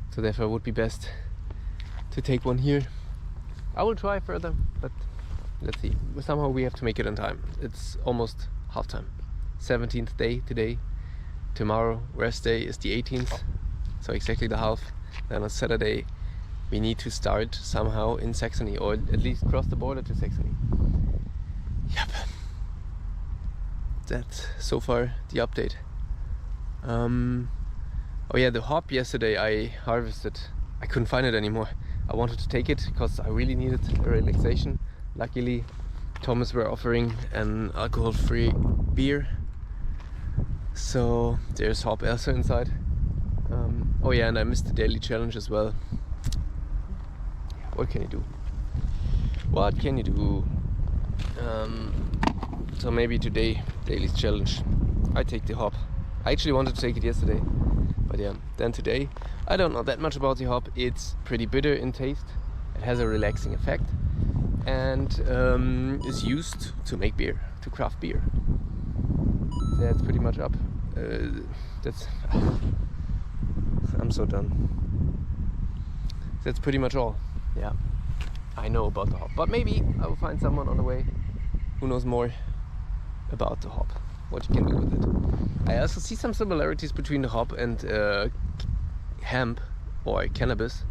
S1: So therefore it would be best to take one here. I will try further, but let's see. Somehow we have to make it on time. It's almost half time. 17th day today. Tomorrow, rest day, is the 18th. So exactly the half. Then on Saturday we need to start somehow in Saxony, or at least cross the border to Saxony. Yep. That's so far the update. Oh yeah, the hop yesterday I harvested. I couldn't find it anymore. I wanted to take it because I really needed a relaxation. Luckily, Thomas were offering an alcohol-free beer. So there's hop also inside. Oh yeah, and I missed the daily challenge as well. What can you do? What can you do? So maybe today, daily challenge, I take the hop. I actually wanted to take it yesterday, but yeah, then today. I don't know that much about the hop. It's pretty bitter in taste. It has a relaxing effect, and is used to make beer, to craft beer. That's pretty much up. I'm so done. That's pretty much all. Yeah, I know about the hop, but maybe I will find someone on the way who knows more about the hop, what you can do with it. I also see some similarities between the hop and hemp or cannabis,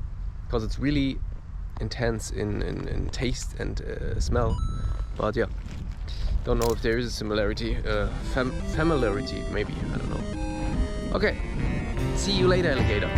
S1: because it's really intense in taste and smell. But yeah, don't know if there is a similarity, familiarity maybe, I don't know. Okay, see you later, alligator.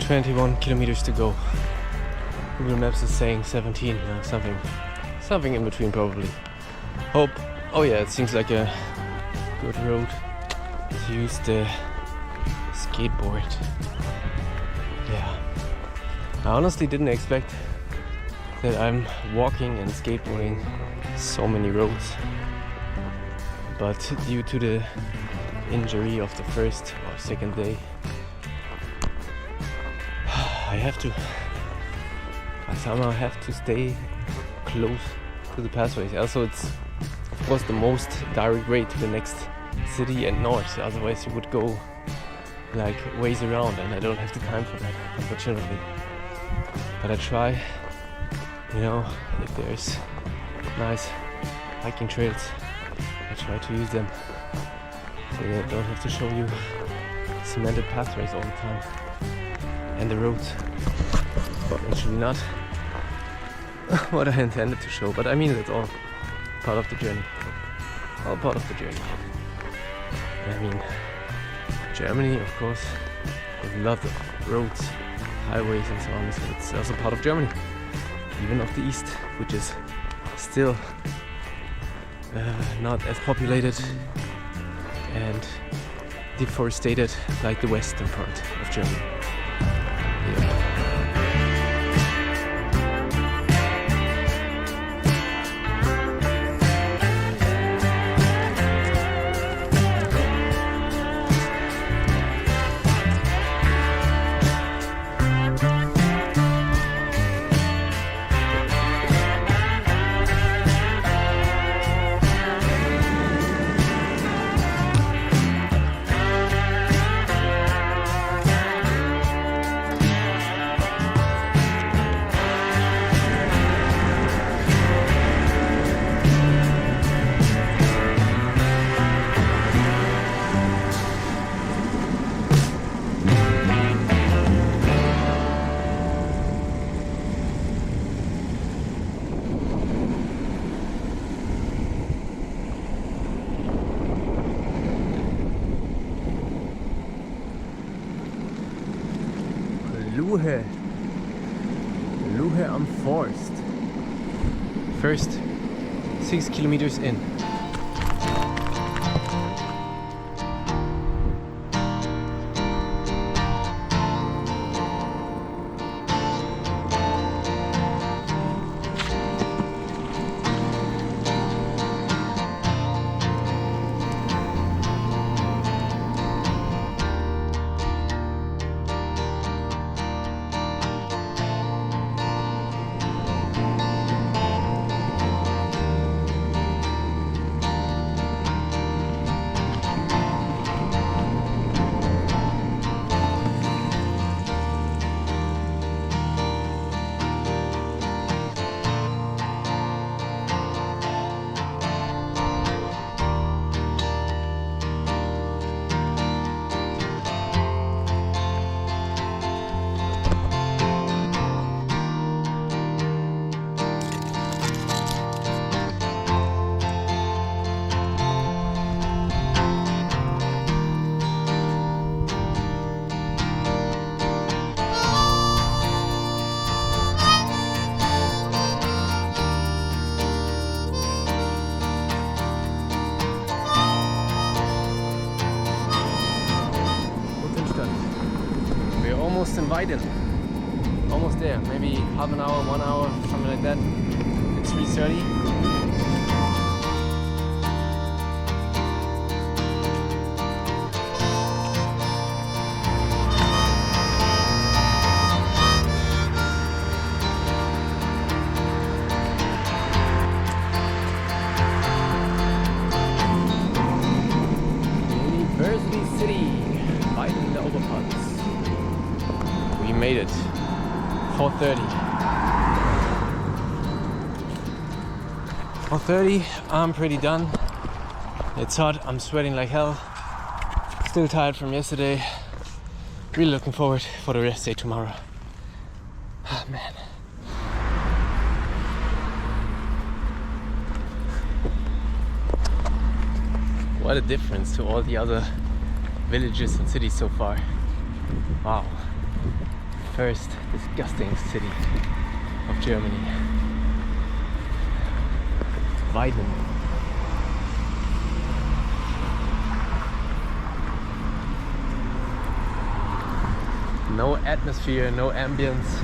S1: 21 kilometers to go. Google Maps is saying 17, something in between probably. Hope. Oh yeah, it seems like a good road to use the skateboard. Yeah. I honestly didn't expect that I'm walking and skateboarding so many roads. But due to the injury of the first or second day, I somehow have to stay close to the pathways. Also, it's of course the most direct way to the next city and north. Otherwise, you would go like ways around, and I don't have the time for that, unfortunately. But I try, you know, if there's nice hiking trails, I try to use them so that I don't have to show you cemented pathways all the time. And the roads, actually not what I intended to show, but I mean it's all part of the journey. All part of the journey. I mean, Germany, of course, we love the roads, highways and so on, so it's also part of Germany, even of the east, which is still not as populated and deforested like the western part of Germany. Luhe. Luhe am Forst. First 6 kilometers in. We're almost in Weiden. Almost there. Maybe half an hour, 1 hour, something like that. It's 3:30. University City, Weiden in der Oberpfalz. We made it. 4:30. 4:30. I'm pretty done. It's hot. I'm sweating like hell. Still tired from yesterday. Really looking forward for the rest day tomorrow. Ah, man. What a difference to all the other villages and cities so far. Wow. First disgusting city of Germany. Weiden. No atmosphere, no ambience.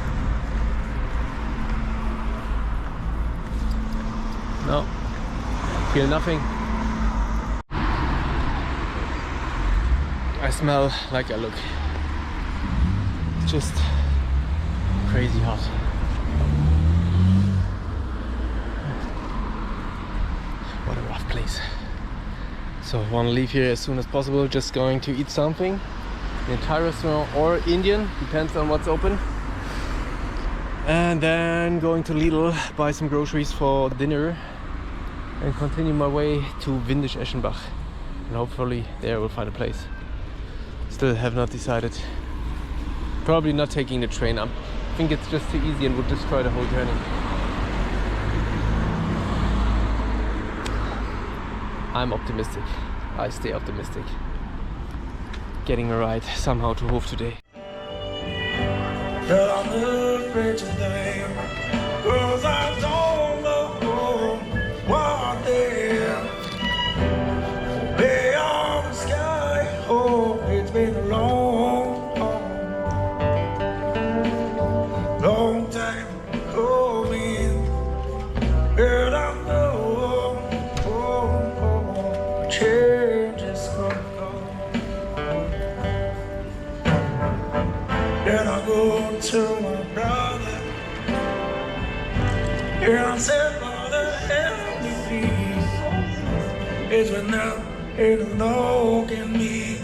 S1: No. Feel nothing. I smell like I look. Just crazy hot. What a rough place. So I want to leave here as soon as possible. Just going to eat something in a Thai restaurant or Indian, depends on what's open. And then going to Lidl, buy some groceries for dinner and continue my way to Windisch Eschenbach. And hopefully there we'll find a place. Still have not decided. Probably not taking the train. I think it's just too easy and would destroy the whole journey. I'm optimistic. I stay optimistic. Getting a ride somehow to Hof today.
S2: But I'm afraid today, 'cause I don't know what they beyond the sky. Oh, it's been a long time coming, and I know change is gonna come. Then I go to my brother, and I said, Father, help me please. It's when now ain't no can me,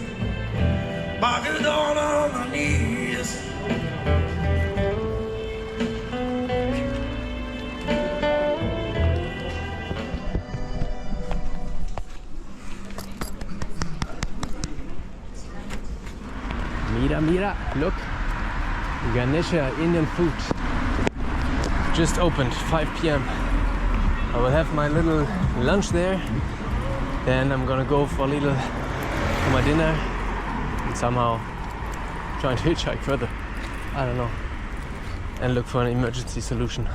S2: back down on my knees.
S1: Mira, look. Ganesha Indian food. Just opened, 5 p.m. I will have my little lunch there. Then I'm gonna go for a little for my dinner and somehow try and hitchhike further. I don't know, and look for an emergency solution.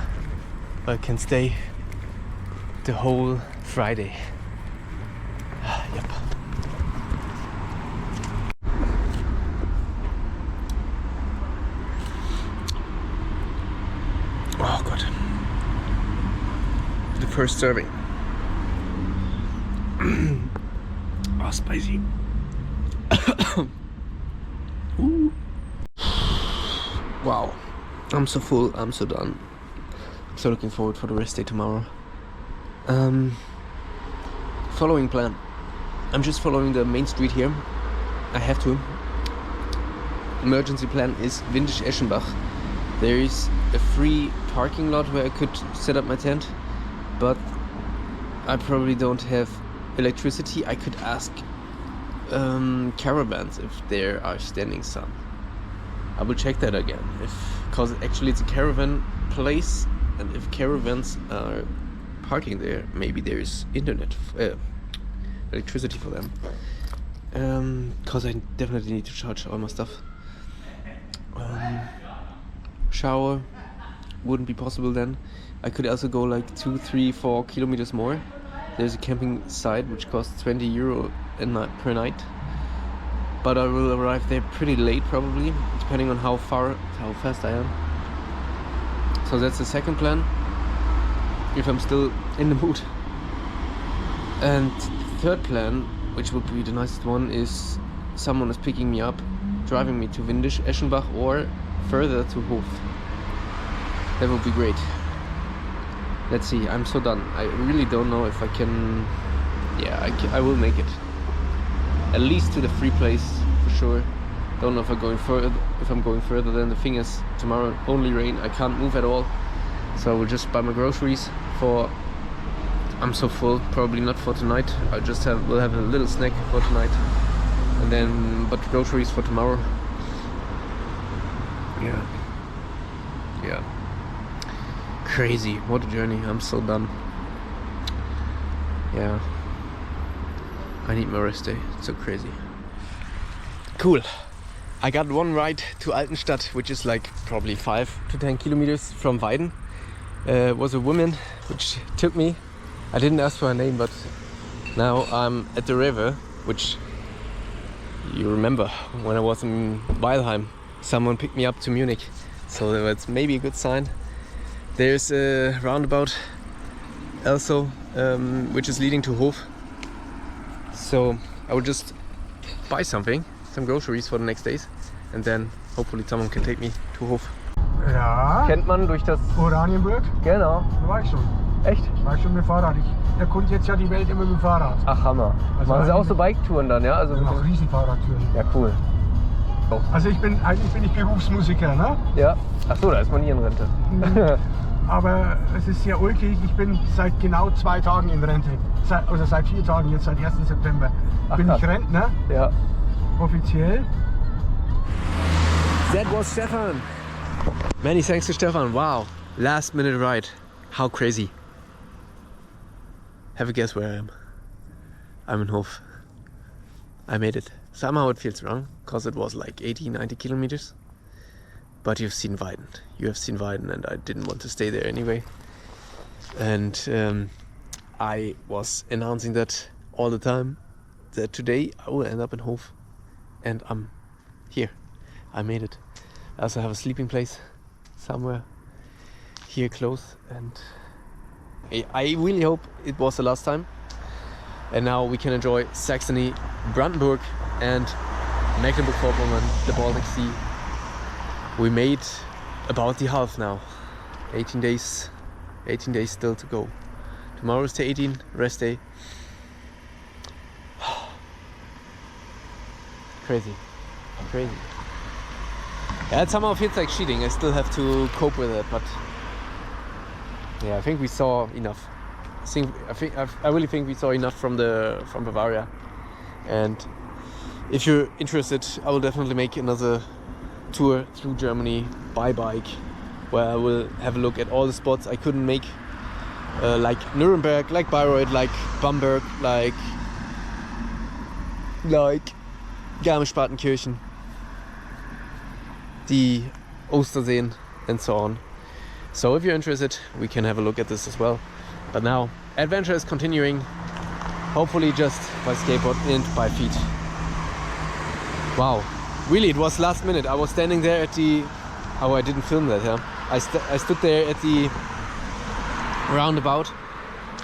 S1: I can stay the whole Friday. Yep. Oh God. The first serving. Oh, spicy. Ooh. Wow. I'm so full, I'm so done. I'm so looking forward for the rest day tomorrow. Following plan. I'm just following the main street here. I have to. Emergency plan is Windisch Eschenbach. There is a free parking lot where I could set up my tent, but I probably don't have electricity. I could ask caravans if there are standing some. I will check that again, because actually it's a caravan place, and if caravans are parking there, maybe there is internet, electricity for them. Because I definitely need to charge all my stuff. Shower wouldn't be possible then. I could also go like 2, 3, 4 kilometers more. There's a camping site which costs €20 per night, but I will arrive there pretty late probably, depending on how fast I am. So that's the second plan, if I'm still in the mood. And third plan, which would be the nicest one, is someone is picking me up, driving me to Windisch Eschenbach or further to Hof. That would be great. Let's see, I'm so done. I really don't know if I can... Yeah, I will make it. At least to the free place, for sure. Don't know if I'm going further. Then the thing is, tomorrow only rain. I can't move at all. So I will just buy my groceries for... I'm so full, probably not for tonight. I just will have a little snack for tonight. And then, but groceries for tomorrow. Yeah. Crazy, what a journey. I'm so done. Yeah. I need my rest day. It's so crazy. Cool. I got one ride to Altenstadt, which is like probably 5 to 10 kilometers from Weiden. It was a woman which took me. I didn't ask for her name, but now I'm at the river, which you remember when I was in Weilheim. Someone picked me up to Munich, so that's maybe a good sign. There's a roundabout also, which is leading to Hof. So I will just buy some groceries for the next days, and then hopefully someone can take me to Hof.
S4: Ja,
S1: Kennt man durch das...
S4: Oranienburg,
S1: Genau.
S4: da war ich schon.
S1: Echt?
S4: War ich schon mit dem Fahrrad. Ich erkunde jetzt ja die Welt immer mit dem Fahrrad.
S1: Ach, Hammer.
S4: Also
S1: Machen Sie auch
S4: eigentlich-
S1: so Bike-Touren dann, ja? Also
S4: Ich mache Riesenfahrradtouren.
S1: ja, cool.
S4: Also eigentlich bin ich Berufsmusiker, ne?
S1: Ja. Ach so, da ist man nie in Rente.
S4: Aber es ist sehr ulkig. Ich bin seit genau 2 Tagen in Rente. Seit 4 Tagen, jetzt seit 1. September.
S1: Ach,
S4: Bin
S1: krass.
S4: ich Rentner,
S1: Ja.
S4: offiziell.
S1: That was Stefan. Many thanks to Stefan. Wow. Last minute ride. How crazy. Have a guess where I am. I'm in Hof. I made it. Somehow it feels wrong, because it was like 80, 90 kilometers. But you've seen Weiden. You have seen Weiden, and I didn't want to stay there anyway. And I was announcing that all the time, that today I will end up in Hof. And I'm here. I made it. I also have a sleeping place somewhere here close, and I really hope it was the last time. And now we can enjoy Saxony, Brandenburg and Mecklenburg-Vorpommern, the Baltic Sea. We made about the half now. 18 days still to go. Tomorrow is day 18, rest day. Crazy. Yeah, it somehow feels like cheating. I still have to cope with it, but yeah, I think we saw enough. I really think we saw enough from Bavaria. And if you're interested, I will definitely make another tour through Germany by bike, where I will have a look at all the spots I couldn't make, like Nuremberg, like Bayreuth, like Bamberg, like Garmisch-Partenkirchen. Die Osterseen and so on. So if you're interested, we can have a look at this as well. But now, adventure is continuing, hopefully just by skateboard and by feet. Wow, really, it was last minute. I was standing there at the... Oh, I didn't film that, yeah. I stood there at the roundabout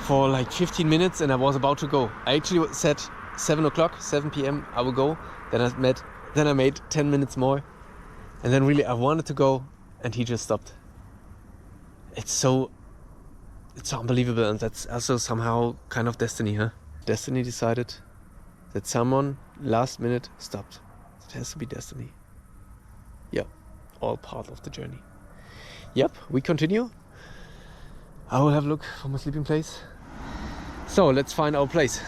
S1: for like 15 minutes and I was about to go. I actually said 7 p.m. I will go. Then I made 10 minutes more. And then really I wanted to go and he just stopped. It's so unbelievable, and that's also somehow kind of destiny, huh? Destiny decided that someone last minute stopped. It has to be destiny. Yeah, all part of the journey. Yep, we continue. I will have a look for my sleeping place. So let's find our place.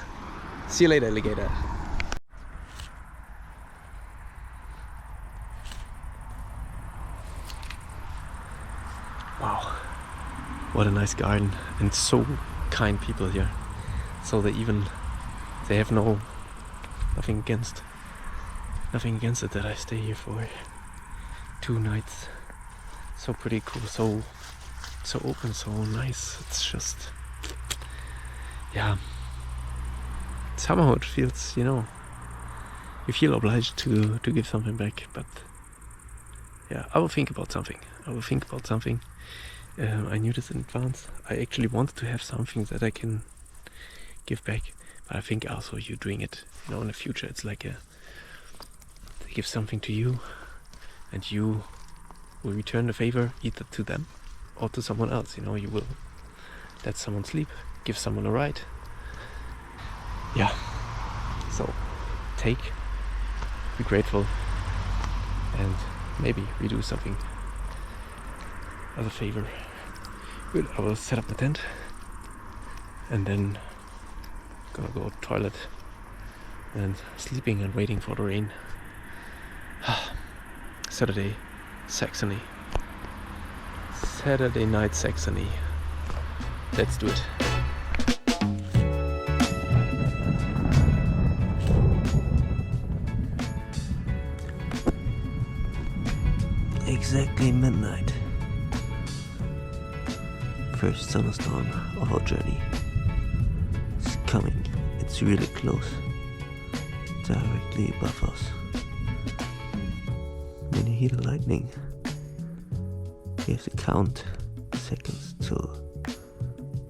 S1: See you later, alligator. Wow, what a nice garden, and so kind people here. So they have nothing against it that I stay here for 2 nights. So pretty cool, so open, so nice. It's just, yeah, somehow it feels, you feel obliged to give something back. But yeah, I will think about something. I knew this in advance. I actually wanted to have something that I can give back, but I think also you doing it, in the future, it's like they give something to you and you will return the favor either to them or to someone else. You will let someone sleep, give someone a ride. Yeah, so take, be grateful, and maybe we do something as a favor. Good, I will set up the tent and then gonna go to the toilet and sleeping and waiting for the rain. Saturday night Saxony. Let's do it.
S3: Exactly midnight. First thunderstorm of our journey. It's coming. It's really close. Directly above us. When you hear the lightning, you have to count seconds till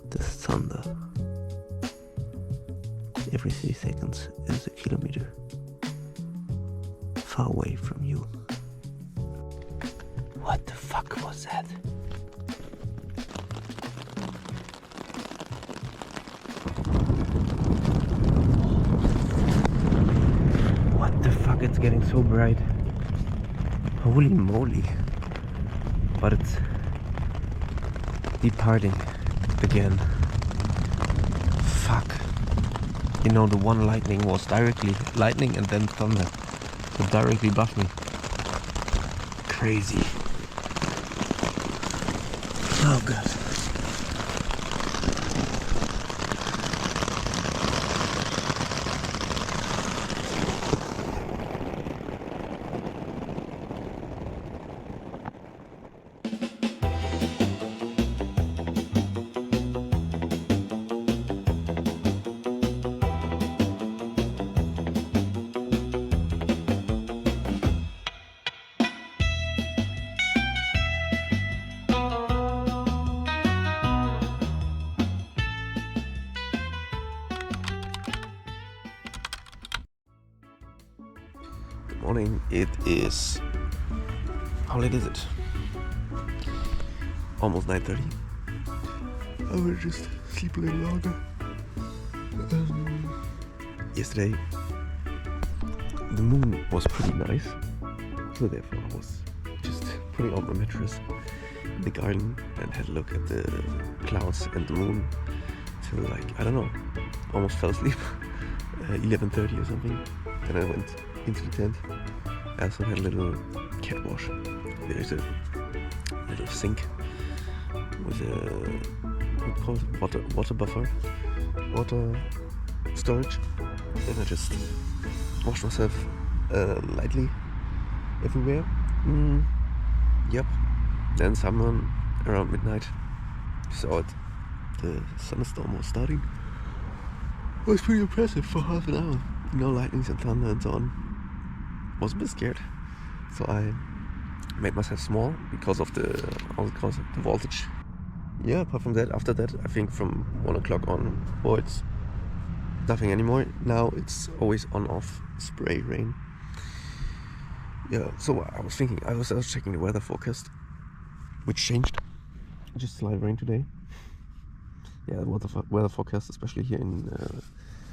S3: the thunder. Every 3 seconds is a kilometer far away from you. What the fuck was that? What the fuck, it's getting so bright. Holy moly. But it's departing again. Fuck. The one lightning was directly lightning and then thunder. So directly above me. Crazy. Oh god. Morning. It is... How late is it? Almost 9:30. I will just sleep a little longer. Yesterday the moon was pretty nice, so therefore I was just putting on my mattress in the garden and had a look at the clouds and the moon till almost fell asleep. 11:30 or something. Then I went into the tent. I also had a little cat wash. There's a little sink with a water buffer, water storage. Then I just washed myself lightly everywhere. Yep. Then someone around midnight saw it. The thunderstorm was starting. It was pretty impressive for half an hour. No lightnings and thunder and so on. Was a bit scared. So I made myself small because of the voltage. Yeah, apart from that, after that, I think from 1 o'clock on, it's nothing anymore. Now it's always on-off spray rain. Yeah, so I was thinking, I was checking the weather forecast, which changed. Just slight rain today. Yeah, the weather forecast, especially here in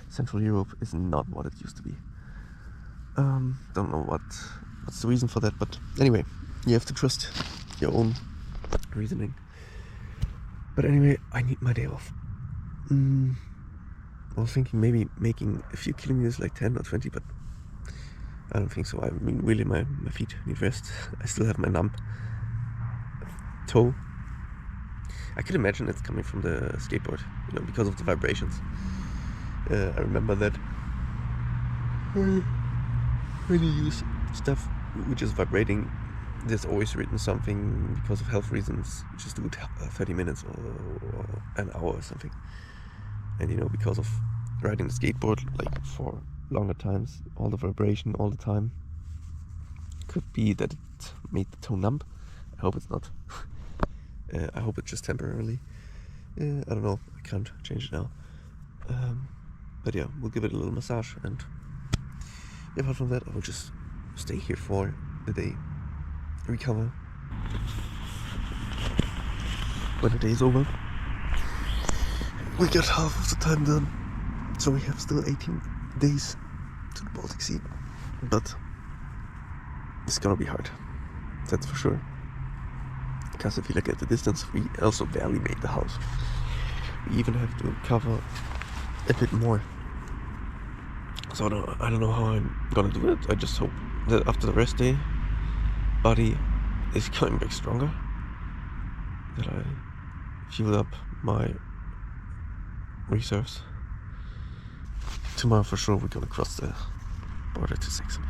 S3: Central Europe, is not what it used to be. Don't know what's the reason for that, but anyway, you have to trust your own reasoning. But anyway, I need my day off. I was thinking maybe making a few kilometers, like 10 or 20, but I don't think so. I mean, really, my feet need rest. I still have my numb toe. I can imagine it's coming from the skateboard, because of the vibrations. I remember that when you use stuff which is vibrating, there's always written something because of health reasons, just do it 30 minutes or an hour or something. And because of riding the skateboard like for longer times, all the vibration all the time, could be that it made the toe numb. I hope it's not. I hope it's just temporarily. I don't know, I can't change it now. But yeah, we'll give it a little massage, and apart from that, I will just stay here for the day, recover. When the day is over, we got half of the time done, so we have still 18 days to the Baltic Sea, but it's gonna be hard, that's for sure. Because if you look at the distance, we also barely made the half. We even have to cover a bit more. So I don't know how I'm gonna do it. I just hope that after the rest day, body is coming back stronger, that I fuel up my reserves. Tomorrow for sure we're gonna cross the border to Saxony.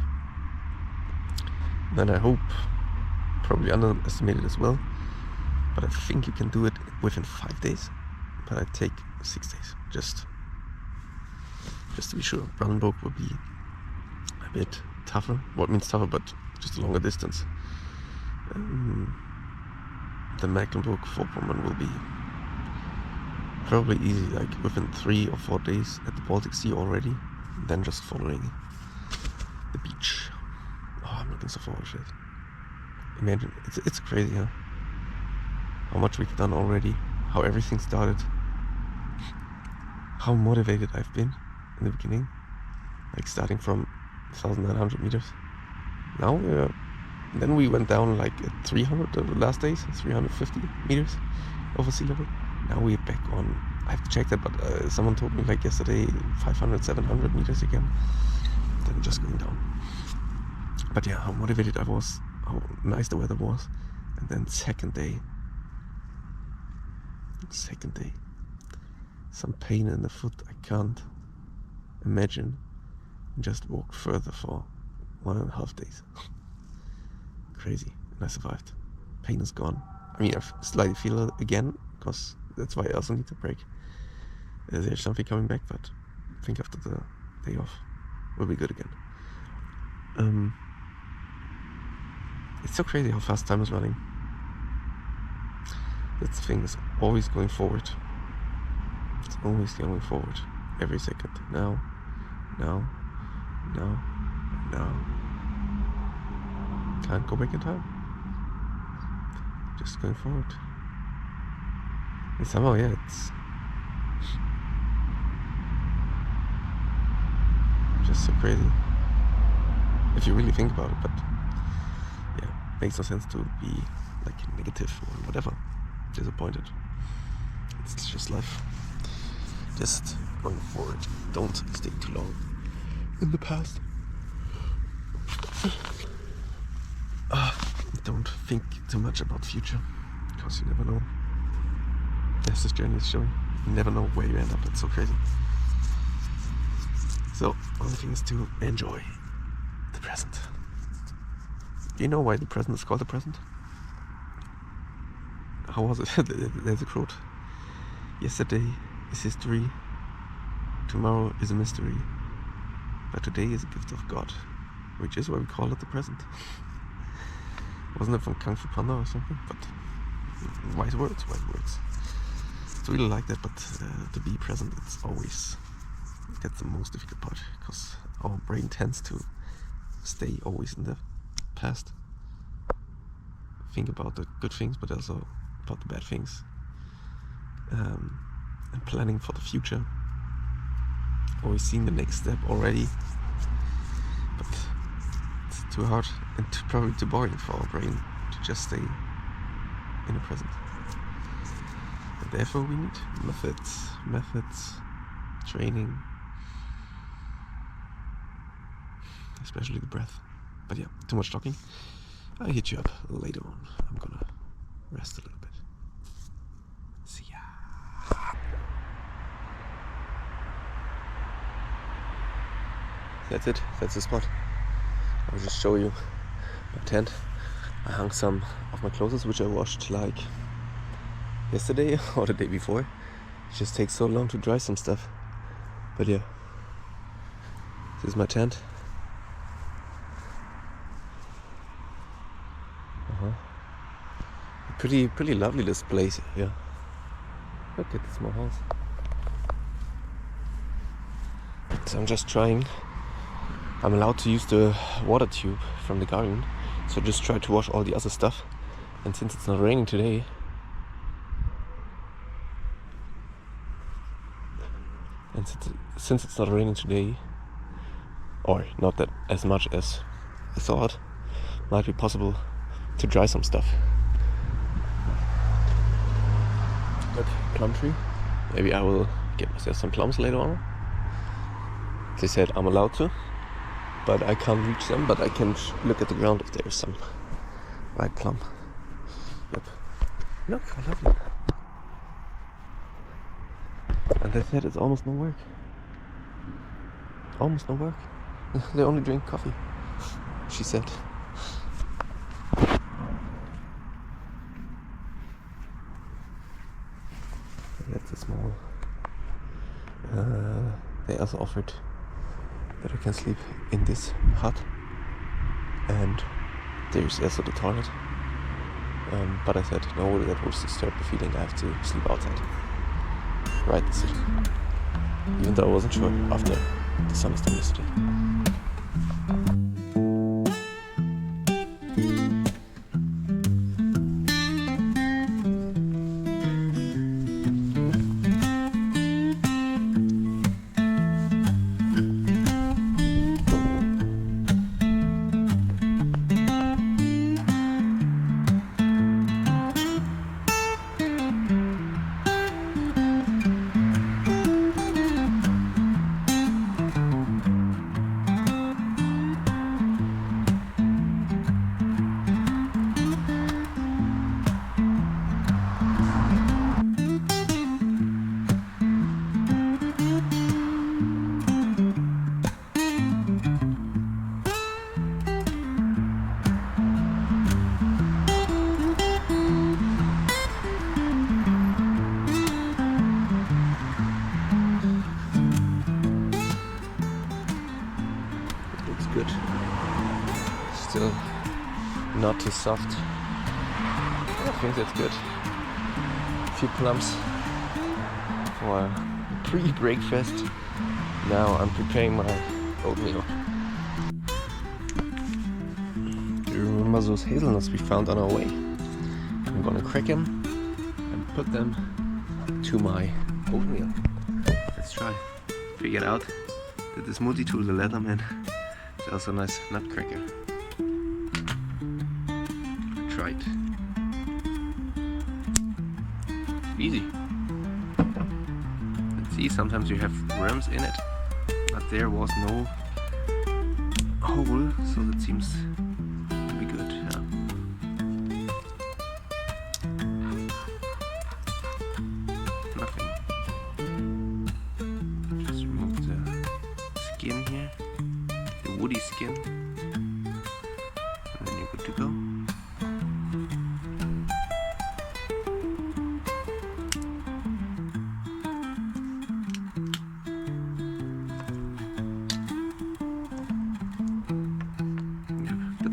S3: Then I hope, probably underestimated as well, but I think you can do it within 5 days. But I take 6 days, just to be sure. Brandenburg will be a bit tougher. What means tougher, but just a longer distance. The Mecklenburg-Vorpommern will be probably easy, like within 3 or 4 days at the Baltic Sea already. Then just following the beach. Oh, I'm looking so forward to it. Imagine, it's crazy, huh? How much we've done already, how everything started, how motivated I've been in the beginning, like starting from 1,900 meters. Now then we went down like at 300 the last days, 350 meters over sea level. Now we're back on, I have to check that, but someone told me like yesterday 500, 700 meters again. Then just going down. But yeah, how motivated I was, how nice the weather was. And then second day, some pain in the foot. I can't imagine. Just walk further for 1.5 days. Crazy. And I survived. Pain is gone. I mean, I slightly feel it again, because that's why I also need to break. There's something coming back, but I think after the day off we'll be good again. It's so crazy how fast time is running. That's the thing, is always going forward. It's always going forward. Every second. Now. Can't go back in time. Just going forward. And somehow, yeah, it's just so crazy. If you really think about it, but yeah, makes no sense to be like negative or whatever. Disappointed. It's just life. Just going forward. Don't stay too long in the past. Don't think too much about the future, because you never know. As this journey is showing, you never know where you end up. It's so crazy. So, only thing is to enjoy the present. Do you know why the present is called the present? how was it? There's a quote. Yesterday is history, tomorrow is a mystery, but today is a gift of God, which is why we call it the present. Wasn't it from Kung Fu Panda or something? But wise words. It's really like that, but to be present, that's the most difficult part, because our brain tends to stay always in the past. Think about the good things, but also about the bad things. And planning for the future. Always seeing the next step already. But it's too hard and probably too boring for our brain to just stay in the present. And therefore we need methods, training, especially the breath. But yeah, too much talking. I'll hit you up later on. I'm gonna rest a little bit. See ya. That's it. That's the spot. I'll just show you my tent. I hung some of my clothes which I washed like yesterday or the day before. It just takes so long to dry some stuff. But yeah, this is my tent. Pretty lovely this place. Yeah. Look at the small house. So I'm just trying. I'm allowed to use the water tube from the garden, so just try to wash all the other stuff. And since it's not raining today, or not that as much as I thought, might be possible to dry some stuff. Look, plum tree. Maybe I will get myself some plums later on. They said I'm allowed to, but I can't reach them, but I can look at the ground if there's some ripe plum. Yep. Look, how lovely. And they said it's almost no work. Almost no work. They only drink coffee, she said. That's a small. They also offered that I can sleep in this hut, and there's also the toilet. But I said no, that would disturb the feeling. I have to sleep outside. Right decision. Even though I wasn't sure after the thunderstorm yesterday. Good. Still not too soft. I think that's good. A few plums for pre-breakfast. Now I'm preparing my oatmeal. Do you remember those hazelnuts we found on our way? I'm gonna crack them and put them to my oatmeal. Let's try. Figured out that the smoothie tool, the Leatherman, it's also a nice nutcracker. Try it. Easy. Let's see, sometimes you have worms in it, but there was no hole, so that seems to be good. Yeah. Nothing. Just remove the skin here. Woody skin, and then you're good to go.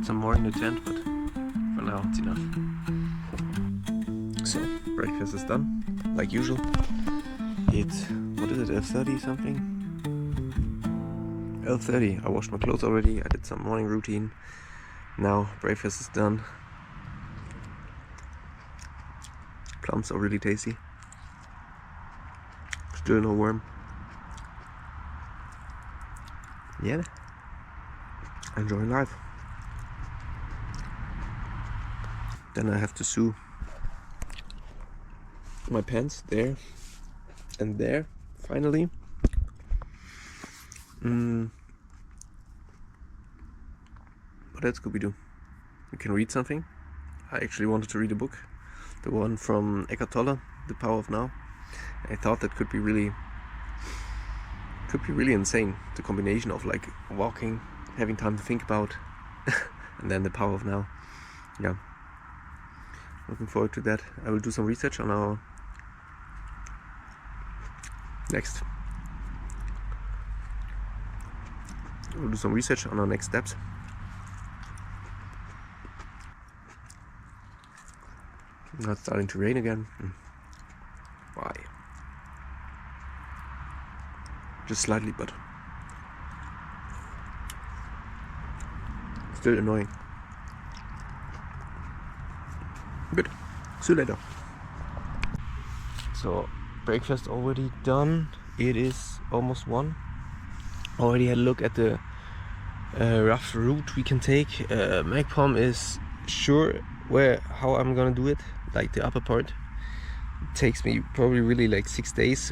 S3: some more in the tent, but for now it's enough. So, breakfast is done, like usual. It's, what is it, 11:30 something? 11:30. I washed my clothes already, I did some morning routine. Now breakfast is done. Plums are really tasty. Still no worm. Yeah, enjoying life. Then I have to sew my pants there and there, finally. What else could we do? We can read something. I actually wanted to read a book, the one from Eckhart Tolle, The Power of Now. I thought that could be really insane. The combination of like walking, having time to think about, and then the power of now. Yeah, looking forward to that. I will do some research on our next. We'll do some research on our next steps. Now it's starting to rain again. Why? Just slightly, but still annoying. Good. See you later. So, breakfast already done. It is almost 1. Already had a look at the rough route we can take. MacPom is sure how I'm gonna do it, like the upper part. It takes me probably really like 6 days.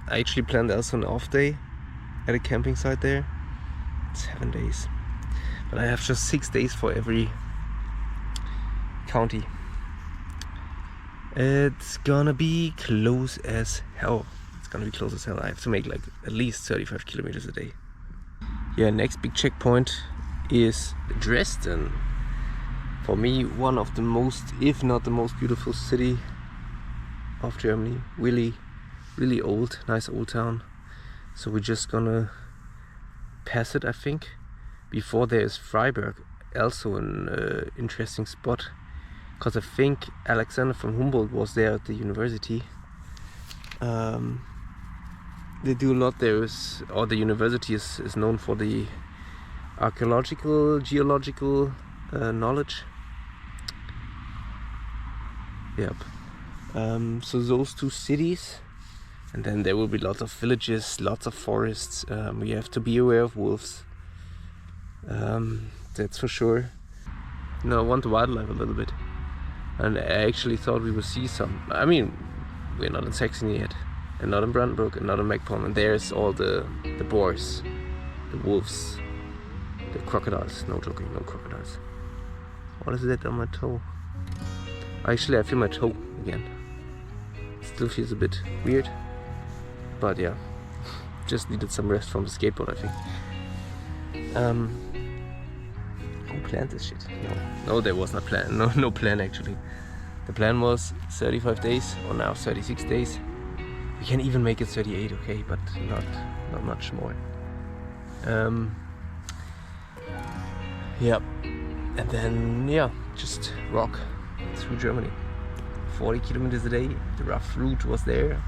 S3: I actually planned also an off day at a camping site there. 7 days, but I have just 6 days for every county. It's gonna be close as hell. I have to make like at least 35 kilometers a day. Yeah, next big checkpoint is Dresden. For me, one of the most, if not the most beautiful city of Germany. Really old, nice old town. So we're just gonna pass it, I think. Before there is Freiburg, also an interesting spot, because I think Alexander von Humboldt was there at the university. They do a lot there, the university is known for the archaeological, geological knowledge. Yep. So those 2 cities, and then there will be lots of villages, lots of forests. We have to be aware of wolves. That's for sure. I want the wildlife a little bit, and I actually thought we would see some. I mean, we're not in Saxony yet, and not in Brandenburg, and not in MacPom, and there's all the boars, the wolves, the crocodiles. No joking, no crocodiles. What is that on my toe? Actually, I feel my toe again. Still feels a bit weird, but yeah, just needed some rest from the skateboard, I think. Who planned this shit? No, there was no plan. No plan actually. The plan was 35 days, or now 36 days. We can even make it 38, okay, but not much more. Yeah, and then just rock through Germany. 40 kilometers a day. The rough route was there.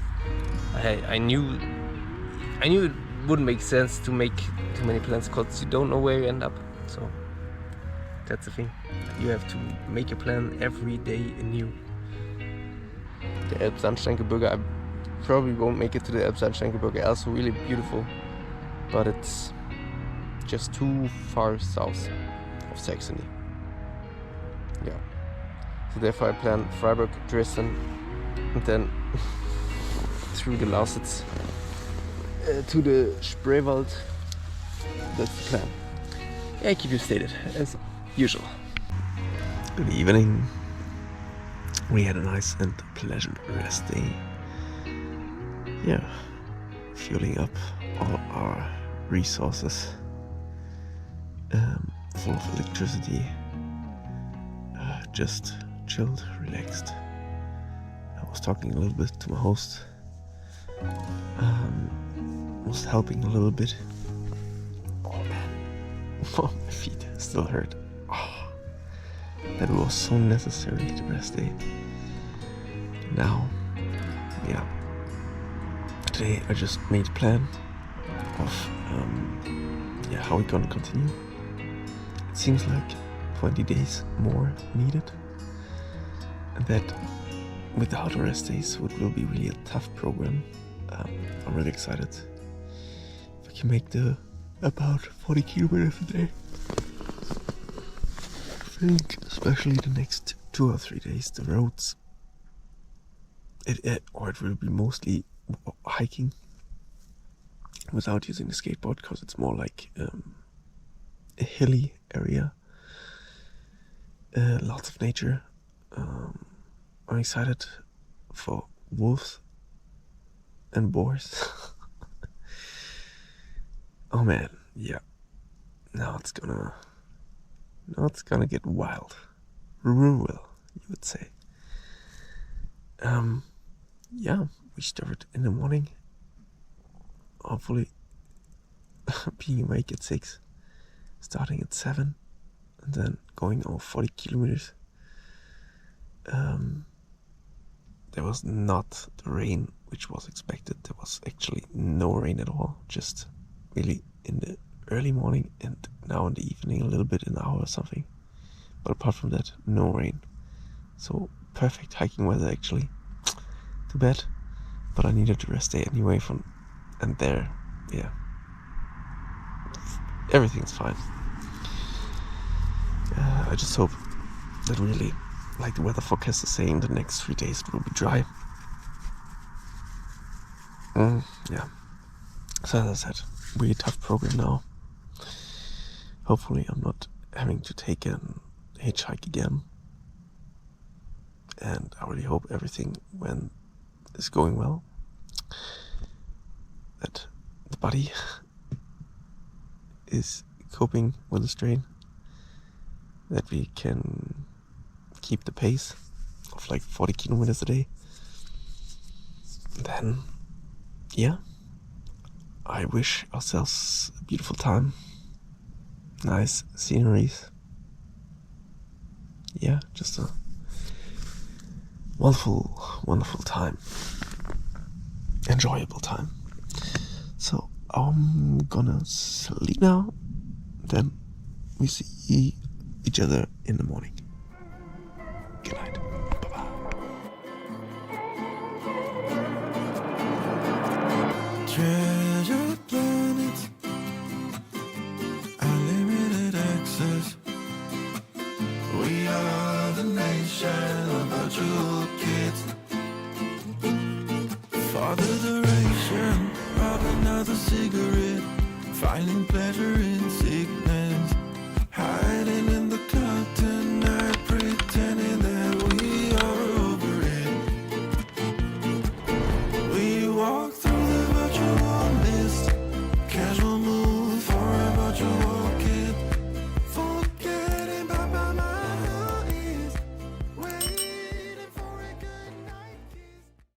S3: I knew it wouldn't make sense to make too many plans because you don't know where you end up. So that's the thing. You have to make a plan every day anew. The Elbsandsteingebirge, I probably won't make it to the Elbsandsteingebirge. Also really beautiful, but it's just too far south of Saxony. Yeah. So therefore I plan Freiburg, Dresden, and then through the Lausitz to the Spreewald. That's the plan. Yeah, I keep you stated as usual. Good evening. We had a nice and pleasant rest day. Yeah, fueling up all our resources, full of electricity. Just chilled, relaxed. I was talking a little bit to my host. Was helping a little bit. Oh man, my feet still hurt. Oh. that was so necessary, the rest day. Now, yeah. Today I just made a plan of how we're gonna continue. It seems like 20 days more needed, and that without the rest days it will be really a tough program. I'm really excited if I can make the about 40 kilometers a day. I think especially the next 2 or 3 days the roads it will be mostly hiking without using the skateboard, because it's more like a hilly area, lots of nature. I'm excited for wolves and boars. Oh man, yeah. Now it's gonna get wild, rural, you would say. Yeah, we started in the morning. Hopefully, being awake at 6, starting at 7, and then going over 40 kilometers. There was not the rain which was expected. There was actually no rain at all, just really in the early morning and now in the evening a little bit, an hour or something. But apart from that, no rain. So perfect hiking weather actually. Too bad, but I needed to rest day anyway and there, yeah, everything's fine. I just hope that really, like the weather forecast is saying, the next 3 days it will be dry. Yeah. So as I said, really tough program now. Hopefully I'm not having to take a hitchhike again. And I really hope everything is going well. That the body is coping with the strain. That we can keep the pace of like 40 kilometers a day. Then, yeah, I wish ourselves a beautiful time. Nice sceneries. Yeah, just a wonderful, wonderful time. Enjoyable time. So I'm gonna sleep now. Then we see each other in the morning. Good night. Bye-bye.
S2: Treasure planets, unlimited access. We are the nation of virtual kids. For the duration of another cigarette, finding pleasure in sickness, hiding in the curtain